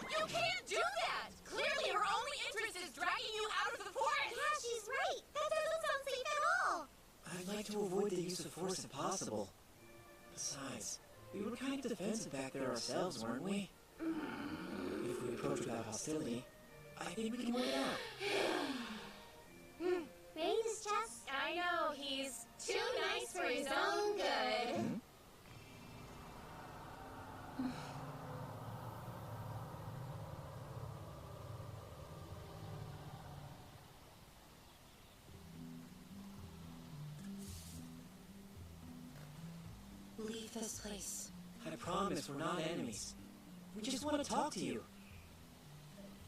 You can't do that! Clearly her only interest is dragging you out of the forest! Yeah, she's right! That doesn't sound safe at all! I'd like to avoid the use of force if possible. Besides, we were kind of defensive back there ourselves, weren't we? If we approach without hostility, I think we can work it out. Rain is just... I know, he's too nice for his own good. Leave this place. I promise we're not enemies. We just want to talk to you.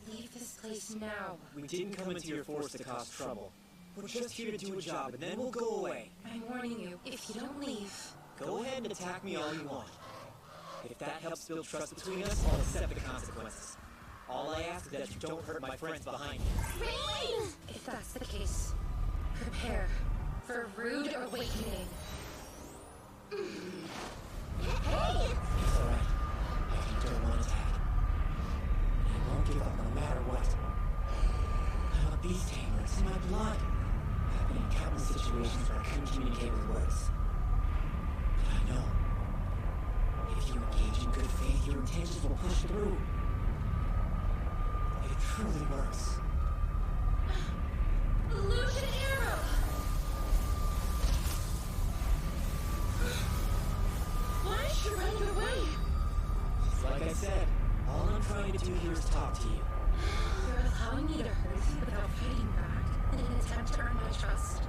Leave this place now. We didn't come into your forest to cause trouble. We're just here to do a job, and then we'll go away. I'm warning you, if you don't leave... Go ahead and attack me all you want. If that helps build trust between us, I'll accept the consequences. All I ask is that you don't hurt my friends behind you. Rain! If that's the case, prepare for a rude awakening. Hey! It's alright. I can endure one attack. And I won't give up no matter what. I'm a beast tamer. It's in my blood. I've been in countless situations where I couldn't communicate with words. But I know, if you engage in good faith, your intentions will push through. It truly works. Illusion arrow! Why is she running away? Like I said, all I'm trying to do here is talk to you. You're allowing me to hurt you without fighting back in an attempt to earn my trust.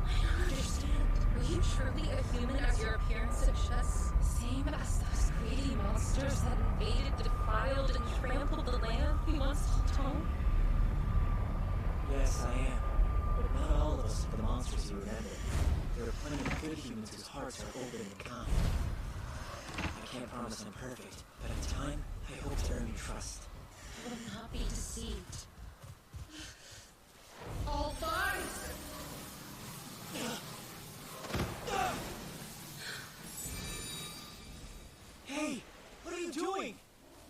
I don't understand. Are you truly a human as your appearance suggests? Same as those greedy monsters that invaded, defiled, and trampled the land we once called home? Yes, I am. But not all of us are the monsters you remember. There are plenty of good humans whose hearts are open and kind. I can't promise I'm perfect, but in time, I hope to earn your trust. I will not be deceived. All lies! Hey! What are you doing?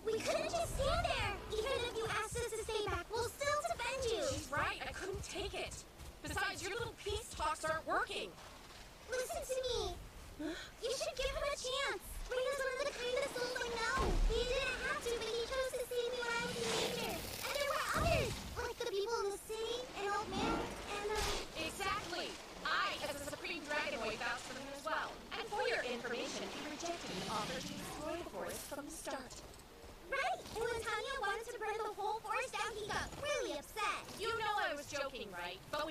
We couldn't just stand there! Even if you asked us to stay back, we'll still defend you! She's right, I couldn't take it. Besides, your little peace talks aren't working. Listen to me! You should give him a chance! Rain is one of the kindest souls I know! He didn't have to, but he chose to save me when I was in danger! And there were others! Like the people in the city, an old man, and Exactly! I, as a supreme dragon boy, vouched for him as well. And for your information, he rejected an offer to destroy the forest from the start.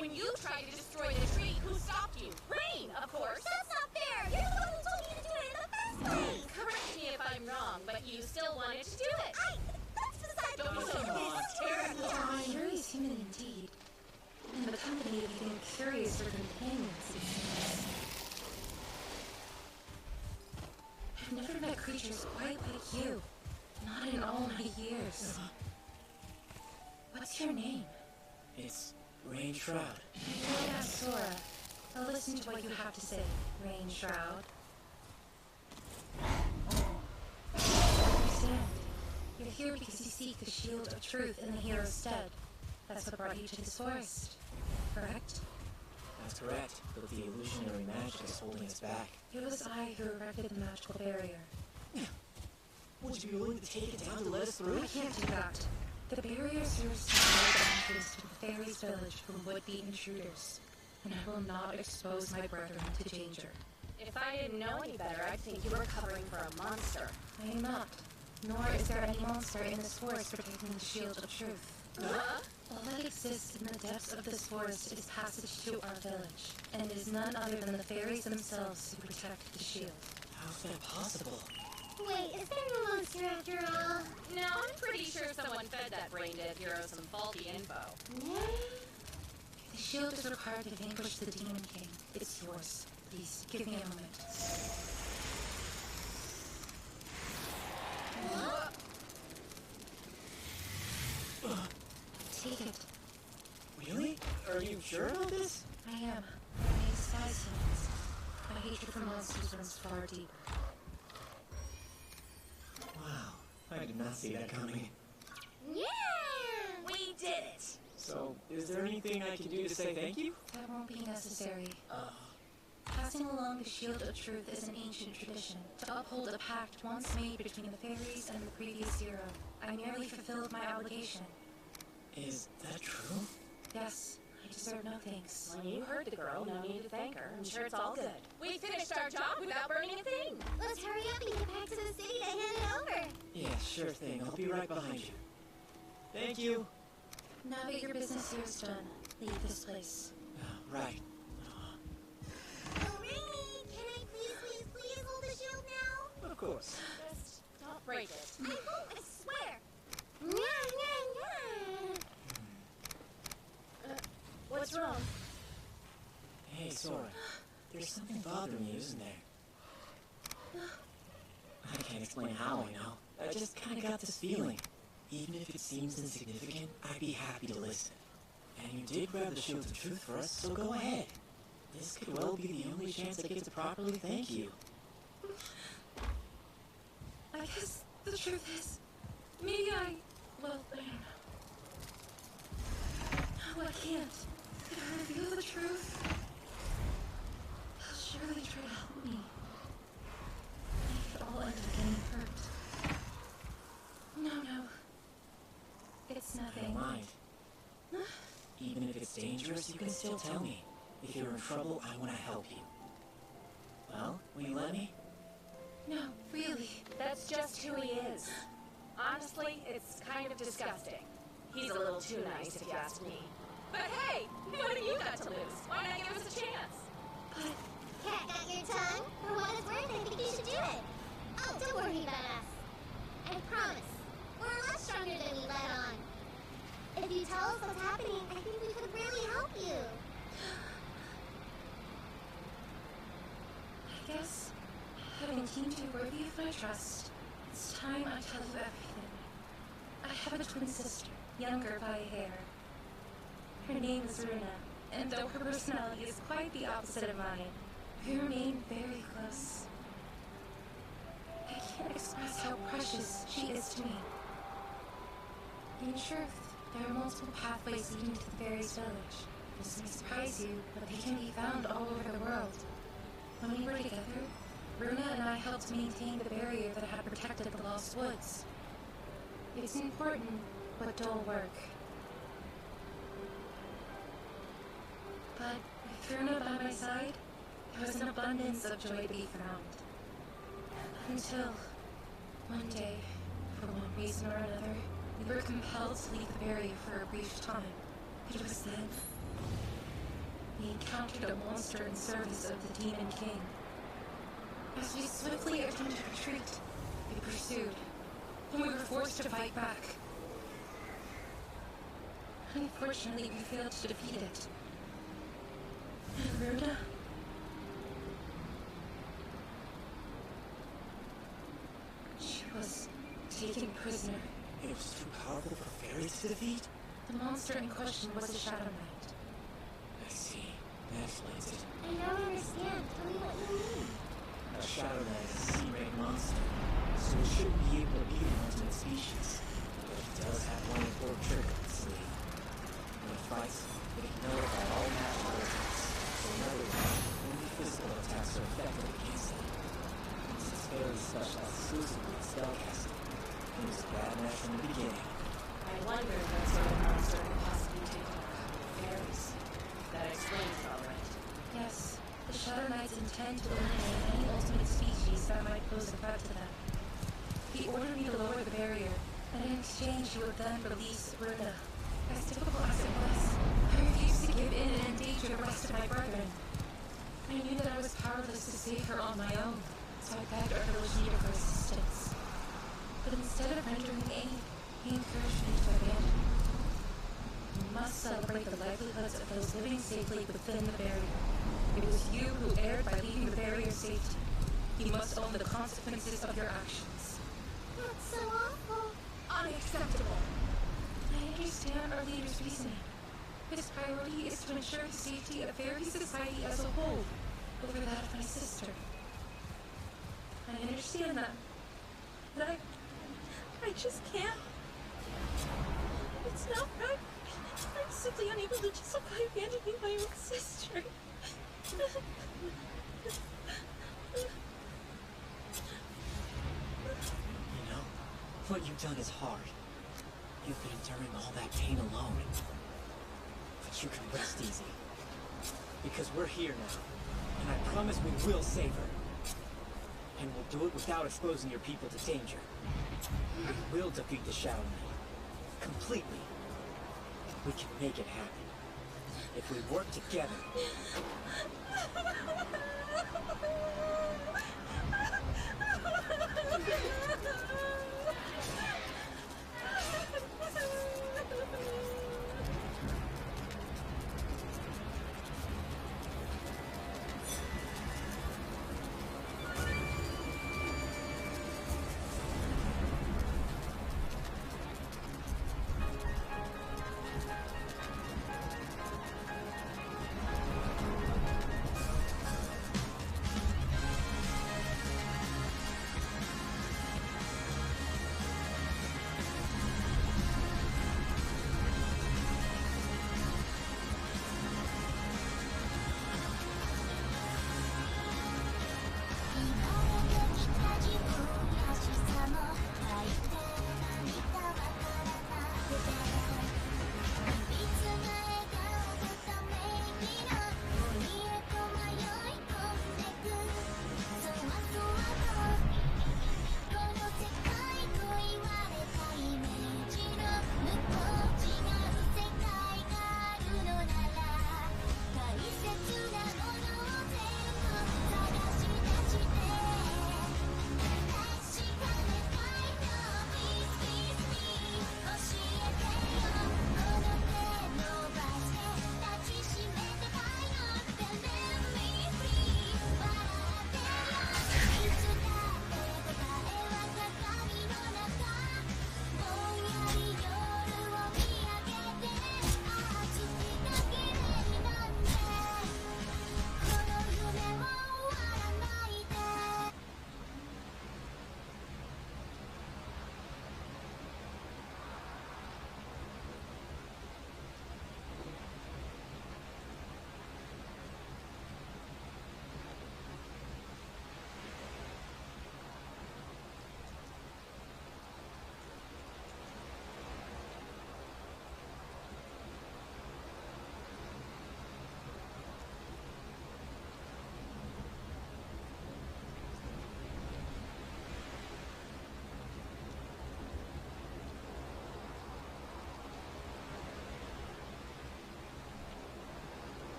when you tried to destroy the tree, who stopped you? Rain, of course. That's not fair! You're the one who told me to do it in the first place! Correct me if I'm wrong, but you still wanted to do it. That's beside the Don't be so point. Curious human indeed. And the company of even curiouser companions, it seems. I've never met creatures quite like you. Not in all my years. What's your name? It's Rain Shroud. I asked Sora. I'll listen to what you have to say, Rain Shroud. I understand. You're here because you seek the Shield of Truth in the hero's stead. That's what brought you to this forest, correct? That's correct, but the illusionary magic is holding us back. It was I who erected the magical barrier. Would you be willing to take it down to let us through? I can't do that. The barrier serves to hide the entrance to the fairies' village from would-be intruders, and I will not expose my brethren to danger. If I didn't know any better, I'd think you were covering for a monster. I am not. Nor is there any monster in this forest protecting the Shield of Truth. Huh? All that exists in the depths of this forest is passage to our village, and is none other than the fairies themselves who protect the shield. How's that possible? Wait, is there no monster after all? No, I'm pretty sure someone fed that brain-dead hero some faulty info. The shield is required to vanquish the Demon King. It's yours. Please, give me a moment. Take it. Really? Are you sure about this? I am. My sky scenes. My hatred for monsters runs far deeper. Wow, I did not see that coming. Yeah! We did it! So, is there anything I can do to say thank you? That won't be necessary. Passing along the Shield of Truth is an ancient tradition, to uphold a pact once made between the fairies and the previous hero. I merely fulfilled my obligation. Is that true? Yes, I deserve no thanks. Well, you heard the girl. No need to thank her. I'm sure it's all good. We finished our job without burning a thing. Let's hurry up and get back to the city to hand it over. Yeah, sure thing. I'll be right behind you. Thank you. Now that your business here is done, leave this place. Right. Rainy, can I please hold the shield now? Of course. Just don't break it. I won't, I swear. What's wrong? Hey, Sora. There's something bothering you, isn't there? I can't explain how I know. I just kinda got this feeling. Even if it seems insignificant, I'd be happy to listen. And you did grab the Shield of Truth for us, so go ahead. This could well be the only chance I get to properly thank you. I guess the truth is, maybe I don't know. No, I can't. If I reveal the truth, they'll surely try to help me. I could all end up getting hurt. No. It's I nothing. don't mind. Even if it's dangerous, you can still tell me. If you're in trouble, I want to help you. Well, will you let me? No, really. That's just who he is. Honestly, it's kind of disgusting. He's a little too nice, if you ask me. But hey, what have you got to lose? Why not give us a chance? But Cat got your tongue? For what it's worth, I think you should do it. Oh, don't worry about us. I promise. We're a lot stronger than we let on. If you tell us what's happening, I think we could really help you. I guess, having deemed you worthy of my trust, it's time I tell you everything. I have a twin sister, younger by a hair. Her name is Runa, and though her personality is quite the opposite of mine, we remain very close. I can't express how precious she is to me. In truth, there are multiple pathways leading to the fairies' village. This may surprise you, but they can be found all over the world. When we were together, Runa and I helped maintain the barrier that had protected the Lost Woods. It's important, but dull work. But with Runa by my side, there was an abundance of joy to be found. Until one day, for one reason or another, we were compelled to leave the barrier for a brief time. It was then We encountered a monster in service of the Demon King. As we swiftly attempted to retreat, we pursued, and we were forced to fight back. Unfortunately, we failed to defeat it. And Rhoda? She was taken prisoner. It was too powerful for fairies to defeat? The monster in question was a Shadow Knight. I see. That explains it. I don't understand. Tell me what you mean. A Shadow Knight is a sea-rank monster, so it shouldn't be able to beat an ultimate species. But it does have one important trick up its sleeve. When it fights, it can nullify all magical attacks. So in other words, only physical attacks are effective against it. Since fairies specialize exclusively in spellcasting, it was a bad match from the beginning. I wondered what sort of monster could possibly take on fairies. That explains it all right. Yes, the Shadow Knights intend to eliminate any ultimate species that might pose a threat to them. He ordered me to lower the barrier, and in exchange he would then release Rhoda. As difficult as it was, I refused to give in and endanger the rest of my brethren. I knew that I was powerless to save her on my own, so I begged our village leader for assistance. But instead of rendering aid, he encouraged me to abandon. We must celebrate the livelihoods of those living safely within the barrier. It was you who erred by leaving the barrier safety. You must own the consequences of your actions. That's so awful. Unacceptable. I understand our leader's reasoning. His priority is to ensure the safety of fairy society as a whole, over that of my sister. I understand that. But I just can't. It's not right. I'm simply unable to justify abandoning my own sister. You know, what you've done is hard. You've been enduring all that pain alone. But you can rest easy. Because we're here now. And I promise we will save her. And we'll do it without exposing your people to danger. We will defeat the Shadow Knight. Completely. We can make it happen. If we work together.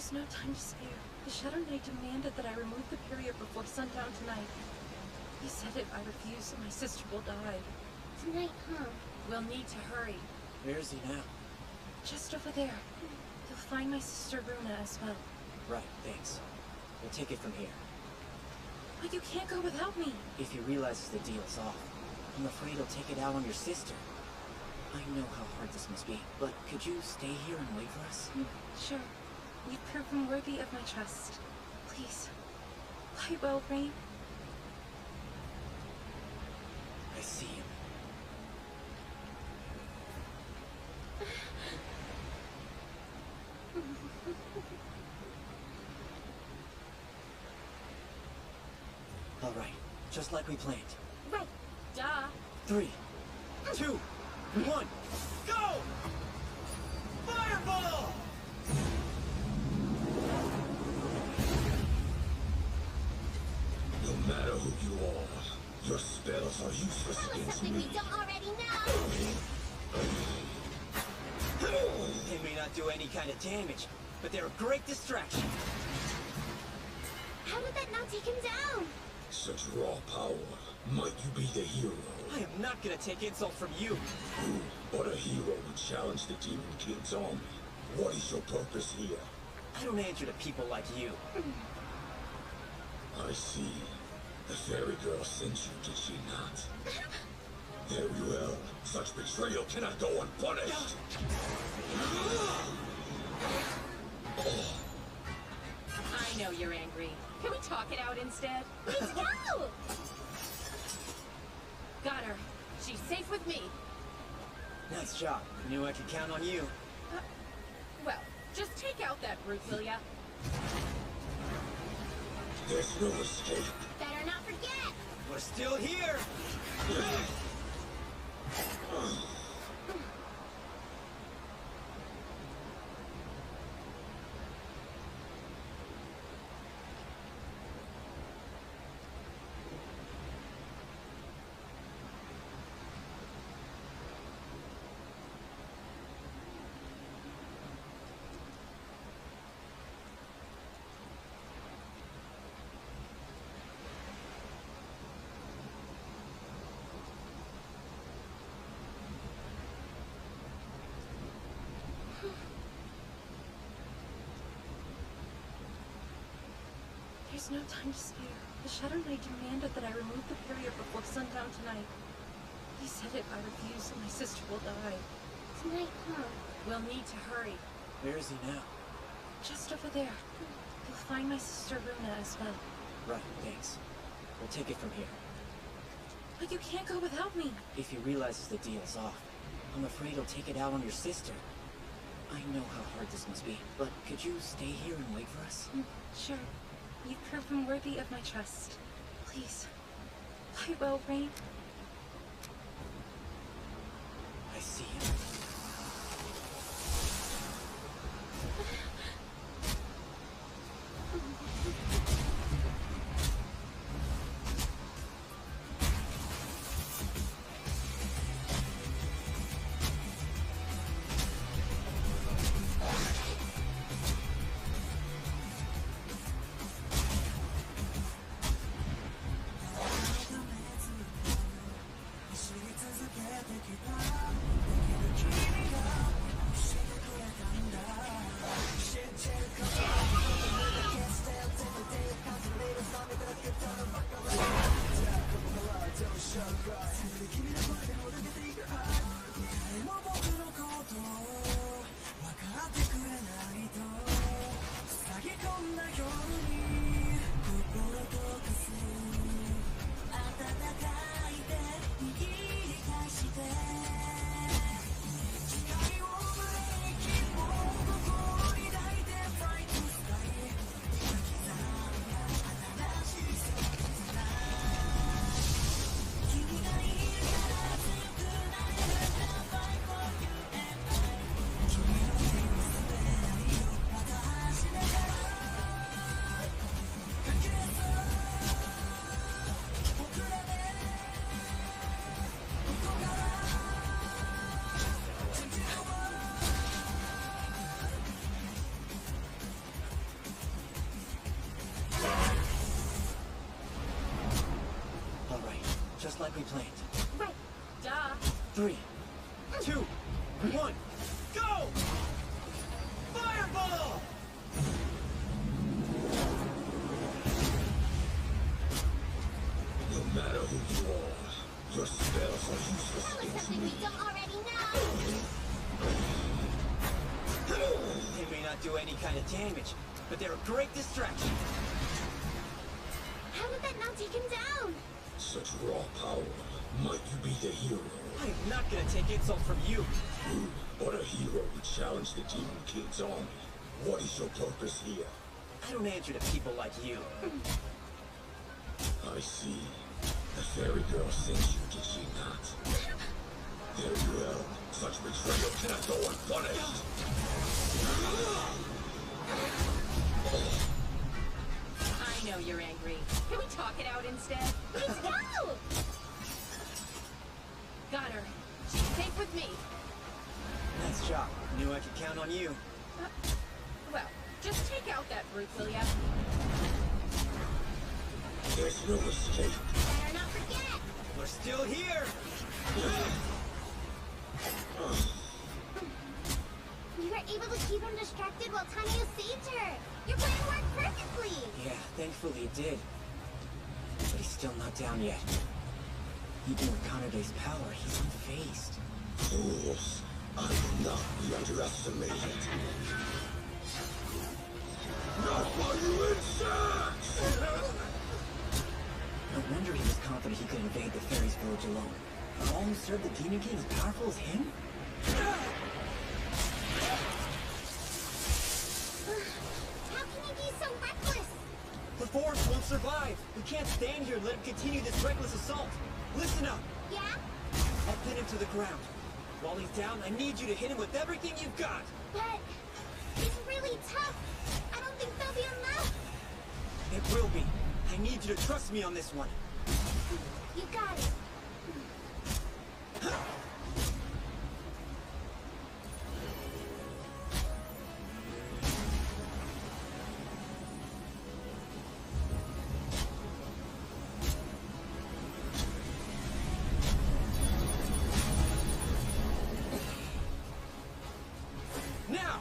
There's no time to spare. The Shadow Knight demanded that I remove the barrier before sundown tonight. He said if I refuse, my sister will die. Tonight, huh? We'll need to hurry. Where is he now? Just over there. You'll find my sister Runa as well. Right, thanks. We'll take it from here. But you can't go without me. If he realizes the deal's off, I'm afraid he'll take it out on your sister. I know how hard this must be, but could you stay here and wait for us? Sure. You've proven worthy of my trust. Please. Lie well, Rain. I see him. All right, just like we planned. Right. Duh. 3, 2, 1, go! Fireball! No matter who you are, your spells are useless Tell us against something we me. don't already know! They may not do any kind of damage, but they're a great distraction. How did that not take him down? Such raw power. Might you be the hero? I am not gonna take insult from you. Who but a hero would challenge the Demon King's army? What is your purpose here? I don't answer to people like you. I see. The fairy girl sent you, did she not? Very well. Such betrayal cannot go unpunished. I know you're angry. Can we talk it out instead? Let's go! Got her. She's safe with me. Nice job. Knew I could count on you. Well, just take out that brute, will ya? There's no escape. Better not forget! We're still here! There's no time to spare. The Shadow Knight demanded that I remove the barrier before sundown tonight. He said if I refuse, my sister will die. Tonight, huh? We'll need to hurry. Where is he now? Just over there. You'll find my sister Runa as well. Right, thanks. We'll take it from here. But you can't go without me. If he realizes the deal's off, I'm afraid he'll take it out on your sister. I know how hard this must be, but could you stay here and wait for us? Sure. You've proven worthy of my trust. Please. Lie well, Rain. I see him. we planned. Right. Duh. 3, 2, 1, go! Fireball! No matter who you are, your spells are useless Tell us against something me. we don't already know. They may not do any kind of damage, but they're a great distraction. How did that not take him down? Such raw power. Might you be the hero? I am not gonna take insult from you. You are a hero who challenged the Demon King's army. What is your purpose here? I don't answer to people like you. I see. The fairy girl sent you, did she not? Very well. Such betrayal cannot go unpunished. I know you're angry. Can we talk it out instead? Let's go! Got her. She's safe with me. Nice job. Knew I could count on you. Well, just take out that brute, will ya? There's no escape. Better not forget. We're still here! You were able to keep him distracted while Tanya saved her. Your plan worked perfectly. Yeah, thankfully it did. But he's still not down yet. Even with Kanade's power, he's unfazed. Fools, I will not be underestimated. Not while you insects! No wonder he was confident he could invade the fairies' village alone. All who served the Demon King as powerful as him? How can he be so reckless? The forest won't survive! We can't stand here and let him continue this reckless assault! Listen up! Yeah? I'll pin him to the ground. While he's down, I need you to hit him with everything you've got! But he's really tough. I don't think there'll be enough. It will be. I need you to trust me on this one. You got it. Now!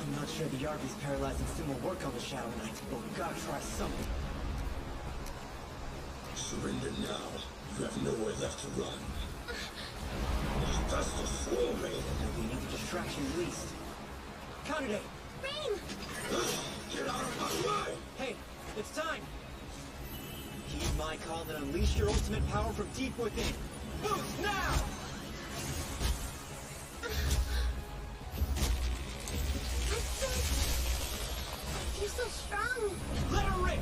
I'm not sure the Arby's paralyzing sim will work on the Shadow Knight, but we gotta try something. Surrender now. You have nowhere left to run. It's best to slow me. There'll be another distraction released. Kanade! Rain! Get out of my way! Hey, it's time! Heed my call and unleash your ultimate power from deep within. Boost now! You're so strong. Let her rip!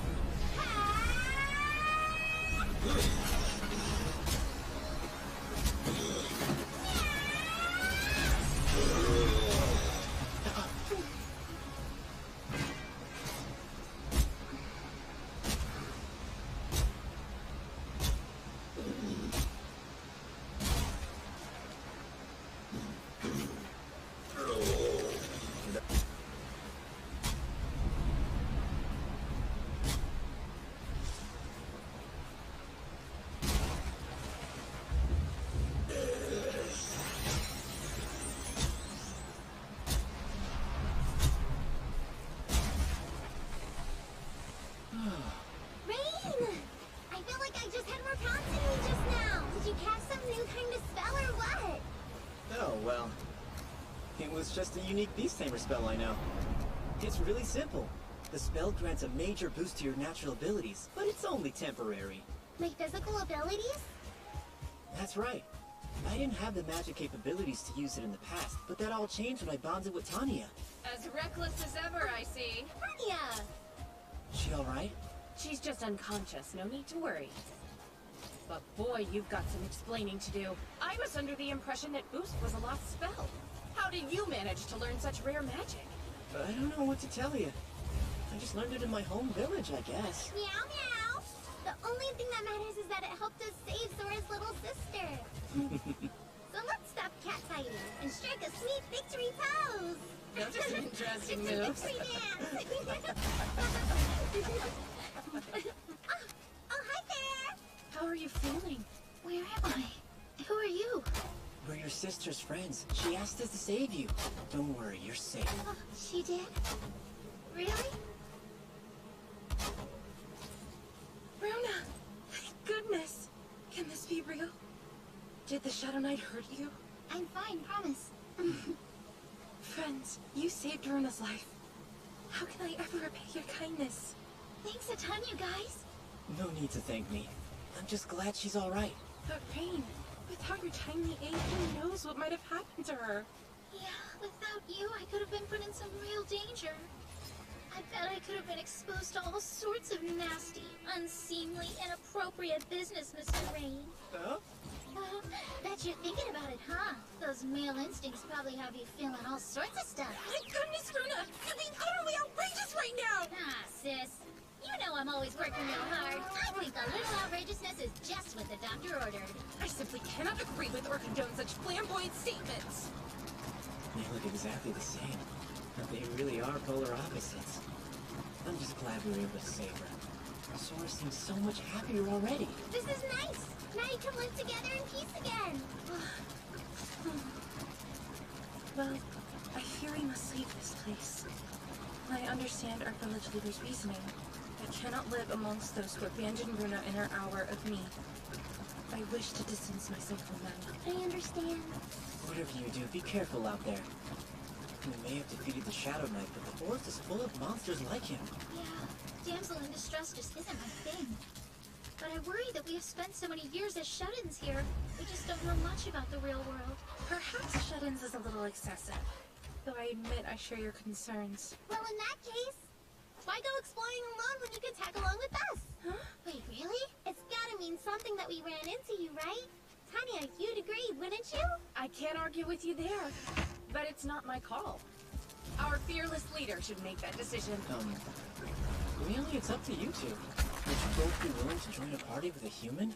Rain! I feel like I just had more pounds in me just now. Did you cast some new kind of spell or what? Oh, well. It was just a unique beast tamer spell I know. It's really simple. The spell grants a major boost to your natural abilities, but it's only temporary. My physical abilities? That's right. I didn't have the magic capabilities to use it in the past, but that all changed when I bonded with Tanya. As reckless as ever, I see. Tanya! She alright? She's just unconscious, no need to worry. But boy, you've got some explaining to do. I was under the impression that Boost was a lost spell. How did you manage to learn such rare magic? I don't know what to tell you. I just learned it in my home village, I guess. Meow meow! The only thing that matters is that it helped us save Sora's little sister. So let's stop cat fighting and strike a sweet victory pose! Those are some interesting It's a moves. victory dance! Oh, hi there! How are you feeling? Where am I? Who are you? We're your sister's friends. She asked us to save you. Don't worry, you're safe. She did? Really? Runa! Thank goodness! Can this be real? Did the Shadow Knight hurt you? I'm fine, promise. Friends, you saved Runa's life. How can I ever repay your kindness? Thanks a ton, you guys. No need to thank me. I'm just glad she's alright. But Rain, without your tiny aid, who knows what might have happened to her? Yeah, without you, I could have been put in some real danger. I bet I could have been exposed to all sorts of nasty, unseemly, inappropriate business, Mr. Rain. Huh? Bet you're thinking about it, huh? Those male instincts probably have you feeling all sorts of stuff. My goodness, Runa! You're being utterly outrageous right now! Ah, sis. You know I'm always working real hard. I think a little outrageousness is just what the doctor ordered. I simply cannot agree with or condone such flamboyant statements. They look exactly the same. But they really are polar opposites. I'm just glad we were able to save her. Sora seems so much happier already. This is nice. Now you can live together in peace again. Well, I fear we must leave this place. I understand our village leader's reasoning. I cannot live amongst those who abandoned Runa in her hour of need. I wish to distance myself from them. I understand. Whatever you do, be careful out there. We may have defeated the Shadow Knight, but the forest is full of monsters like him. Yeah, damsel in distress just isn't my thing. But I worry that we have spent so many years as shut-ins here, we just don't know much about the real world. Perhaps shut-ins is a little excessive, though I admit I share your concerns. Well, in that case, why go exploring alone when you could tag along with us? Huh? Wait, really? It's gotta mean something that we ran into you, right? Tanya, you'd agree, wouldn't you? I can't argue with you there, but it's not my call. Our fearless leader should make that decision. Really, it's up to you two. Would you both be willing to join a party with a human?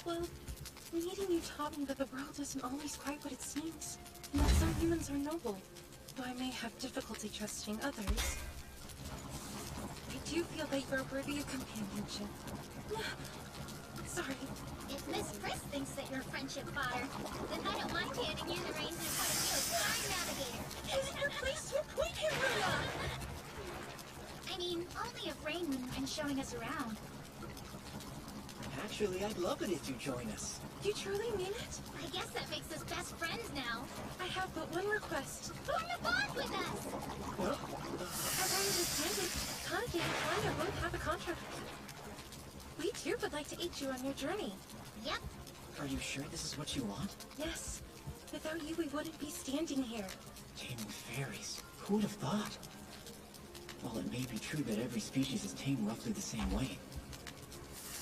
Well, meeting you taught me that the world isn't always quite what it seems, and that some humans are noble, though I may have difficulty trusting others. I do feel that you're worthy of companionship. Sorry. If Miss Frisk thinks that you're friendship fodder, then I don't mind handing you the reins in front of you as Star Navigator. Isn't your place to appoint him, Runa? I mean, only if Rain wouldn't mind showing us around. Actually, I'd love it if you join us. You truly mean it? I guess that makes us best friends now. I have but one request. Form a bond with us! As I understand it, Kaneki and Tanya both have a contract with you. We too would like to aid you on your journey. Yep. Are you sure this is what you want? Yes. Without you, we wouldn't be standing here. Taming fairies. Who would have thought? While it may be true that every species is tamed roughly the same way,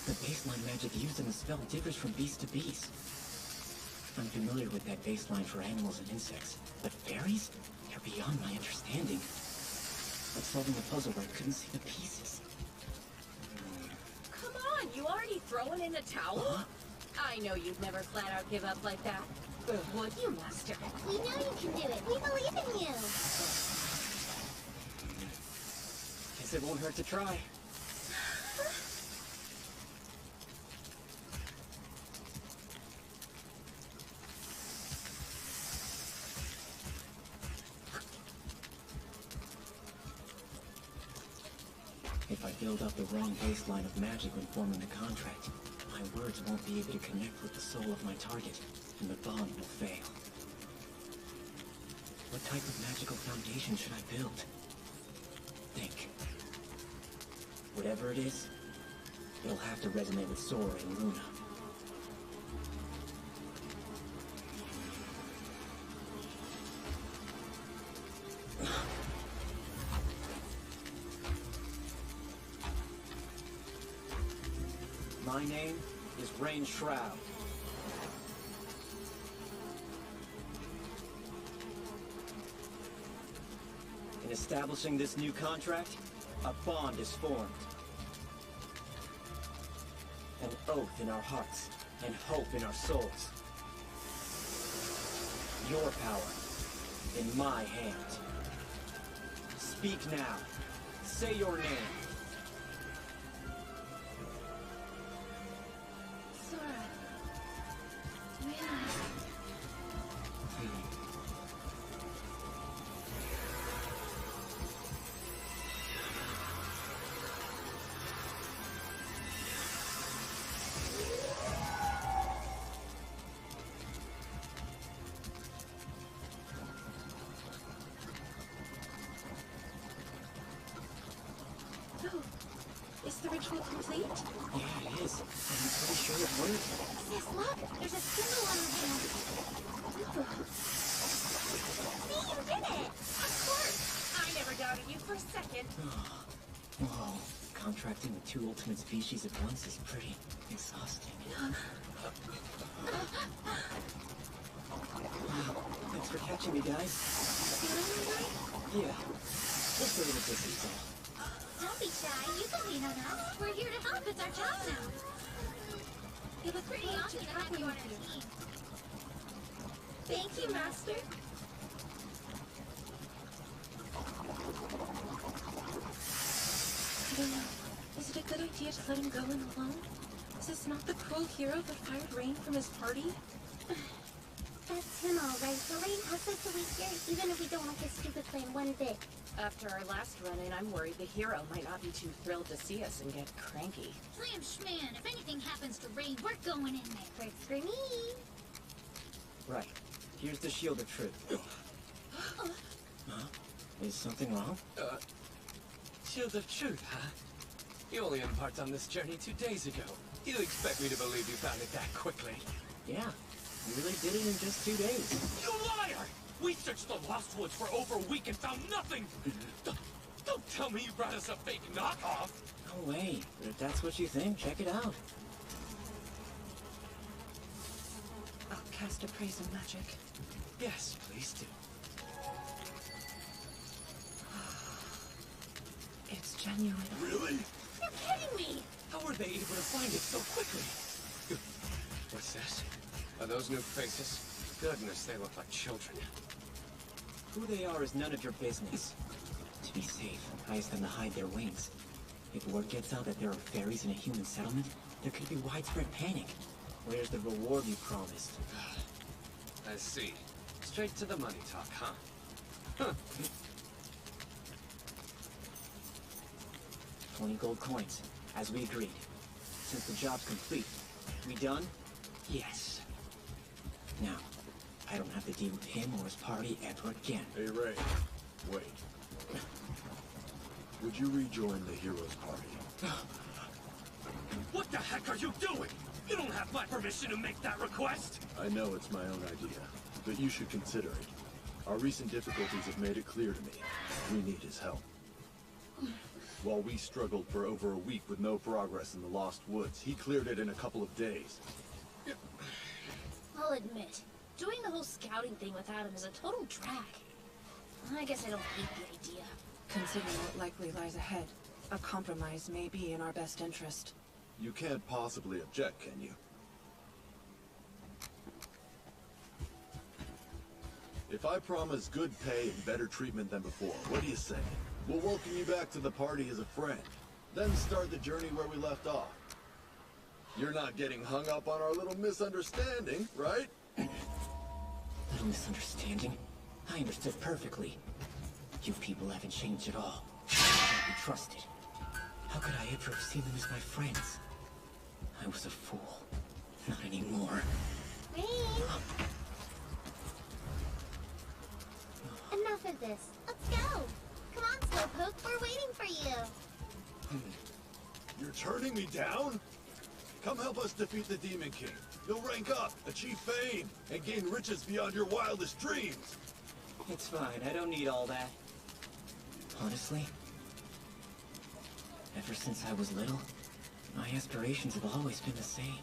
the baseline magic used in the spell differs from beast to beast. I'm familiar with that baseline for animals and insects, but fairies? They're beyond my understanding. Like solving a puzzle where I couldn't see the pieces. Come on, you already throwing in the towel? Huh? I know you'd never flat out give up like that. Or would you, Master? We know you can do it. We believe in you. Guess it won't hurt to try. If I build up the wrong baseline of magic when forming the contract, my words won't be able to connect with the soul of my target, and the bond will fail. What type of magical foundation should I build? Think. Whatever it is, it'll have to resonate with Sora and Luna. My name is Rain Shroud. In establishing this new contract, a bond is formed. An oath in our hearts, and hope in our souls. Your power, in my hand. Speak now. Say your name. the ritual complete? Yeah, it is. And I'm pretty sure it worked. Sis, look! There's a symbol on her hand. See, you did it! Of course! I never doubted you for a second. Whoa. Contracting with 2 ultimate species at once is pretty exhausting. Thanks for catching me, guys. Yeah. Just a little busy, so. Don't be shy. You can lean on us. We're here to help. It's our job now. You look pretty lucky to have you on our team. Thank you, Master. I don't know. Is it a good idea to let him go in alone? Is this not the cruel hero that fired Rain from his party? That's him, all right. The Rain has us a week here, even if we don't like his stupid plan one bit. After our last run-in, I'm worried the hero might not be too thrilled to see us and get cranky. Slam schman. If anything happens to Rain, we're going in there. Works for me. Right. Here's the Shield of Truth. Huh? Is something wrong? Shield of Truth, huh? You only embarked on this journey 2 days ago. You expect me to believe you found it that quickly? Yeah. We really did it in just 2 days. You liar! We searched the Lost Woods for over a week and found nothing! Don't tell me you brought us a fake knockoff! No way. But if that's what you think, check it out. I'll cast Appraise of Magic. Yes, please do. It's genuine. Really? You're kidding me! How were they able to find it so quickly? What's this? Are those new faces? Goodness, they look like children. Who they are is none of your business. To be safe, I asked them to hide their wings. If word gets out that there are fairies in a human settlement, there could be widespread panic. Where's the reward you promised? I see. Straight to the money talk, huh? Huh. 20 gold coins, as we agreed. Since the job's complete, we done? Yes. Now, I don't have to deal with him or his party ever again. Hey, Ray. Wait. Would you rejoin the hero's party? What the heck are you doing? You don't have my permission to make that request! I know it's my own idea, but you should consider it. Our recent difficulties have made it clear to me. We need his help. While we struggled for over a week with no progress in the Lost Woods, he cleared it in a couple of days. I'll admit, doing the whole scouting thing without him is a total drag. I guess I don't hate the idea. Considering what likely lies ahead, a compromise may be in our best interest. You can't possibly object, can you? If I promise good pay and better treatment than before, what do you say? We'll welcome you back to the party as a friend, then start the journey where we left off. You're not getting hung up on our little misunderstanding, right? Little misunderstanding? I understood perfectly. You people haven't changed at all. I can't be trusted. How could I ever have seen them as my friends? I was a fool. Not anymore. Rain! Enough of this. Let's go! Come on, Slowpoke, we're waiting for you! You're turning me down? Come help us defeat the Demon King. You'll rank up, achieve fame, and gain riches beyond your wildest dreams. It's fine, I don't need all that. Honestly, ever since I was little, my aspirations have always been the same.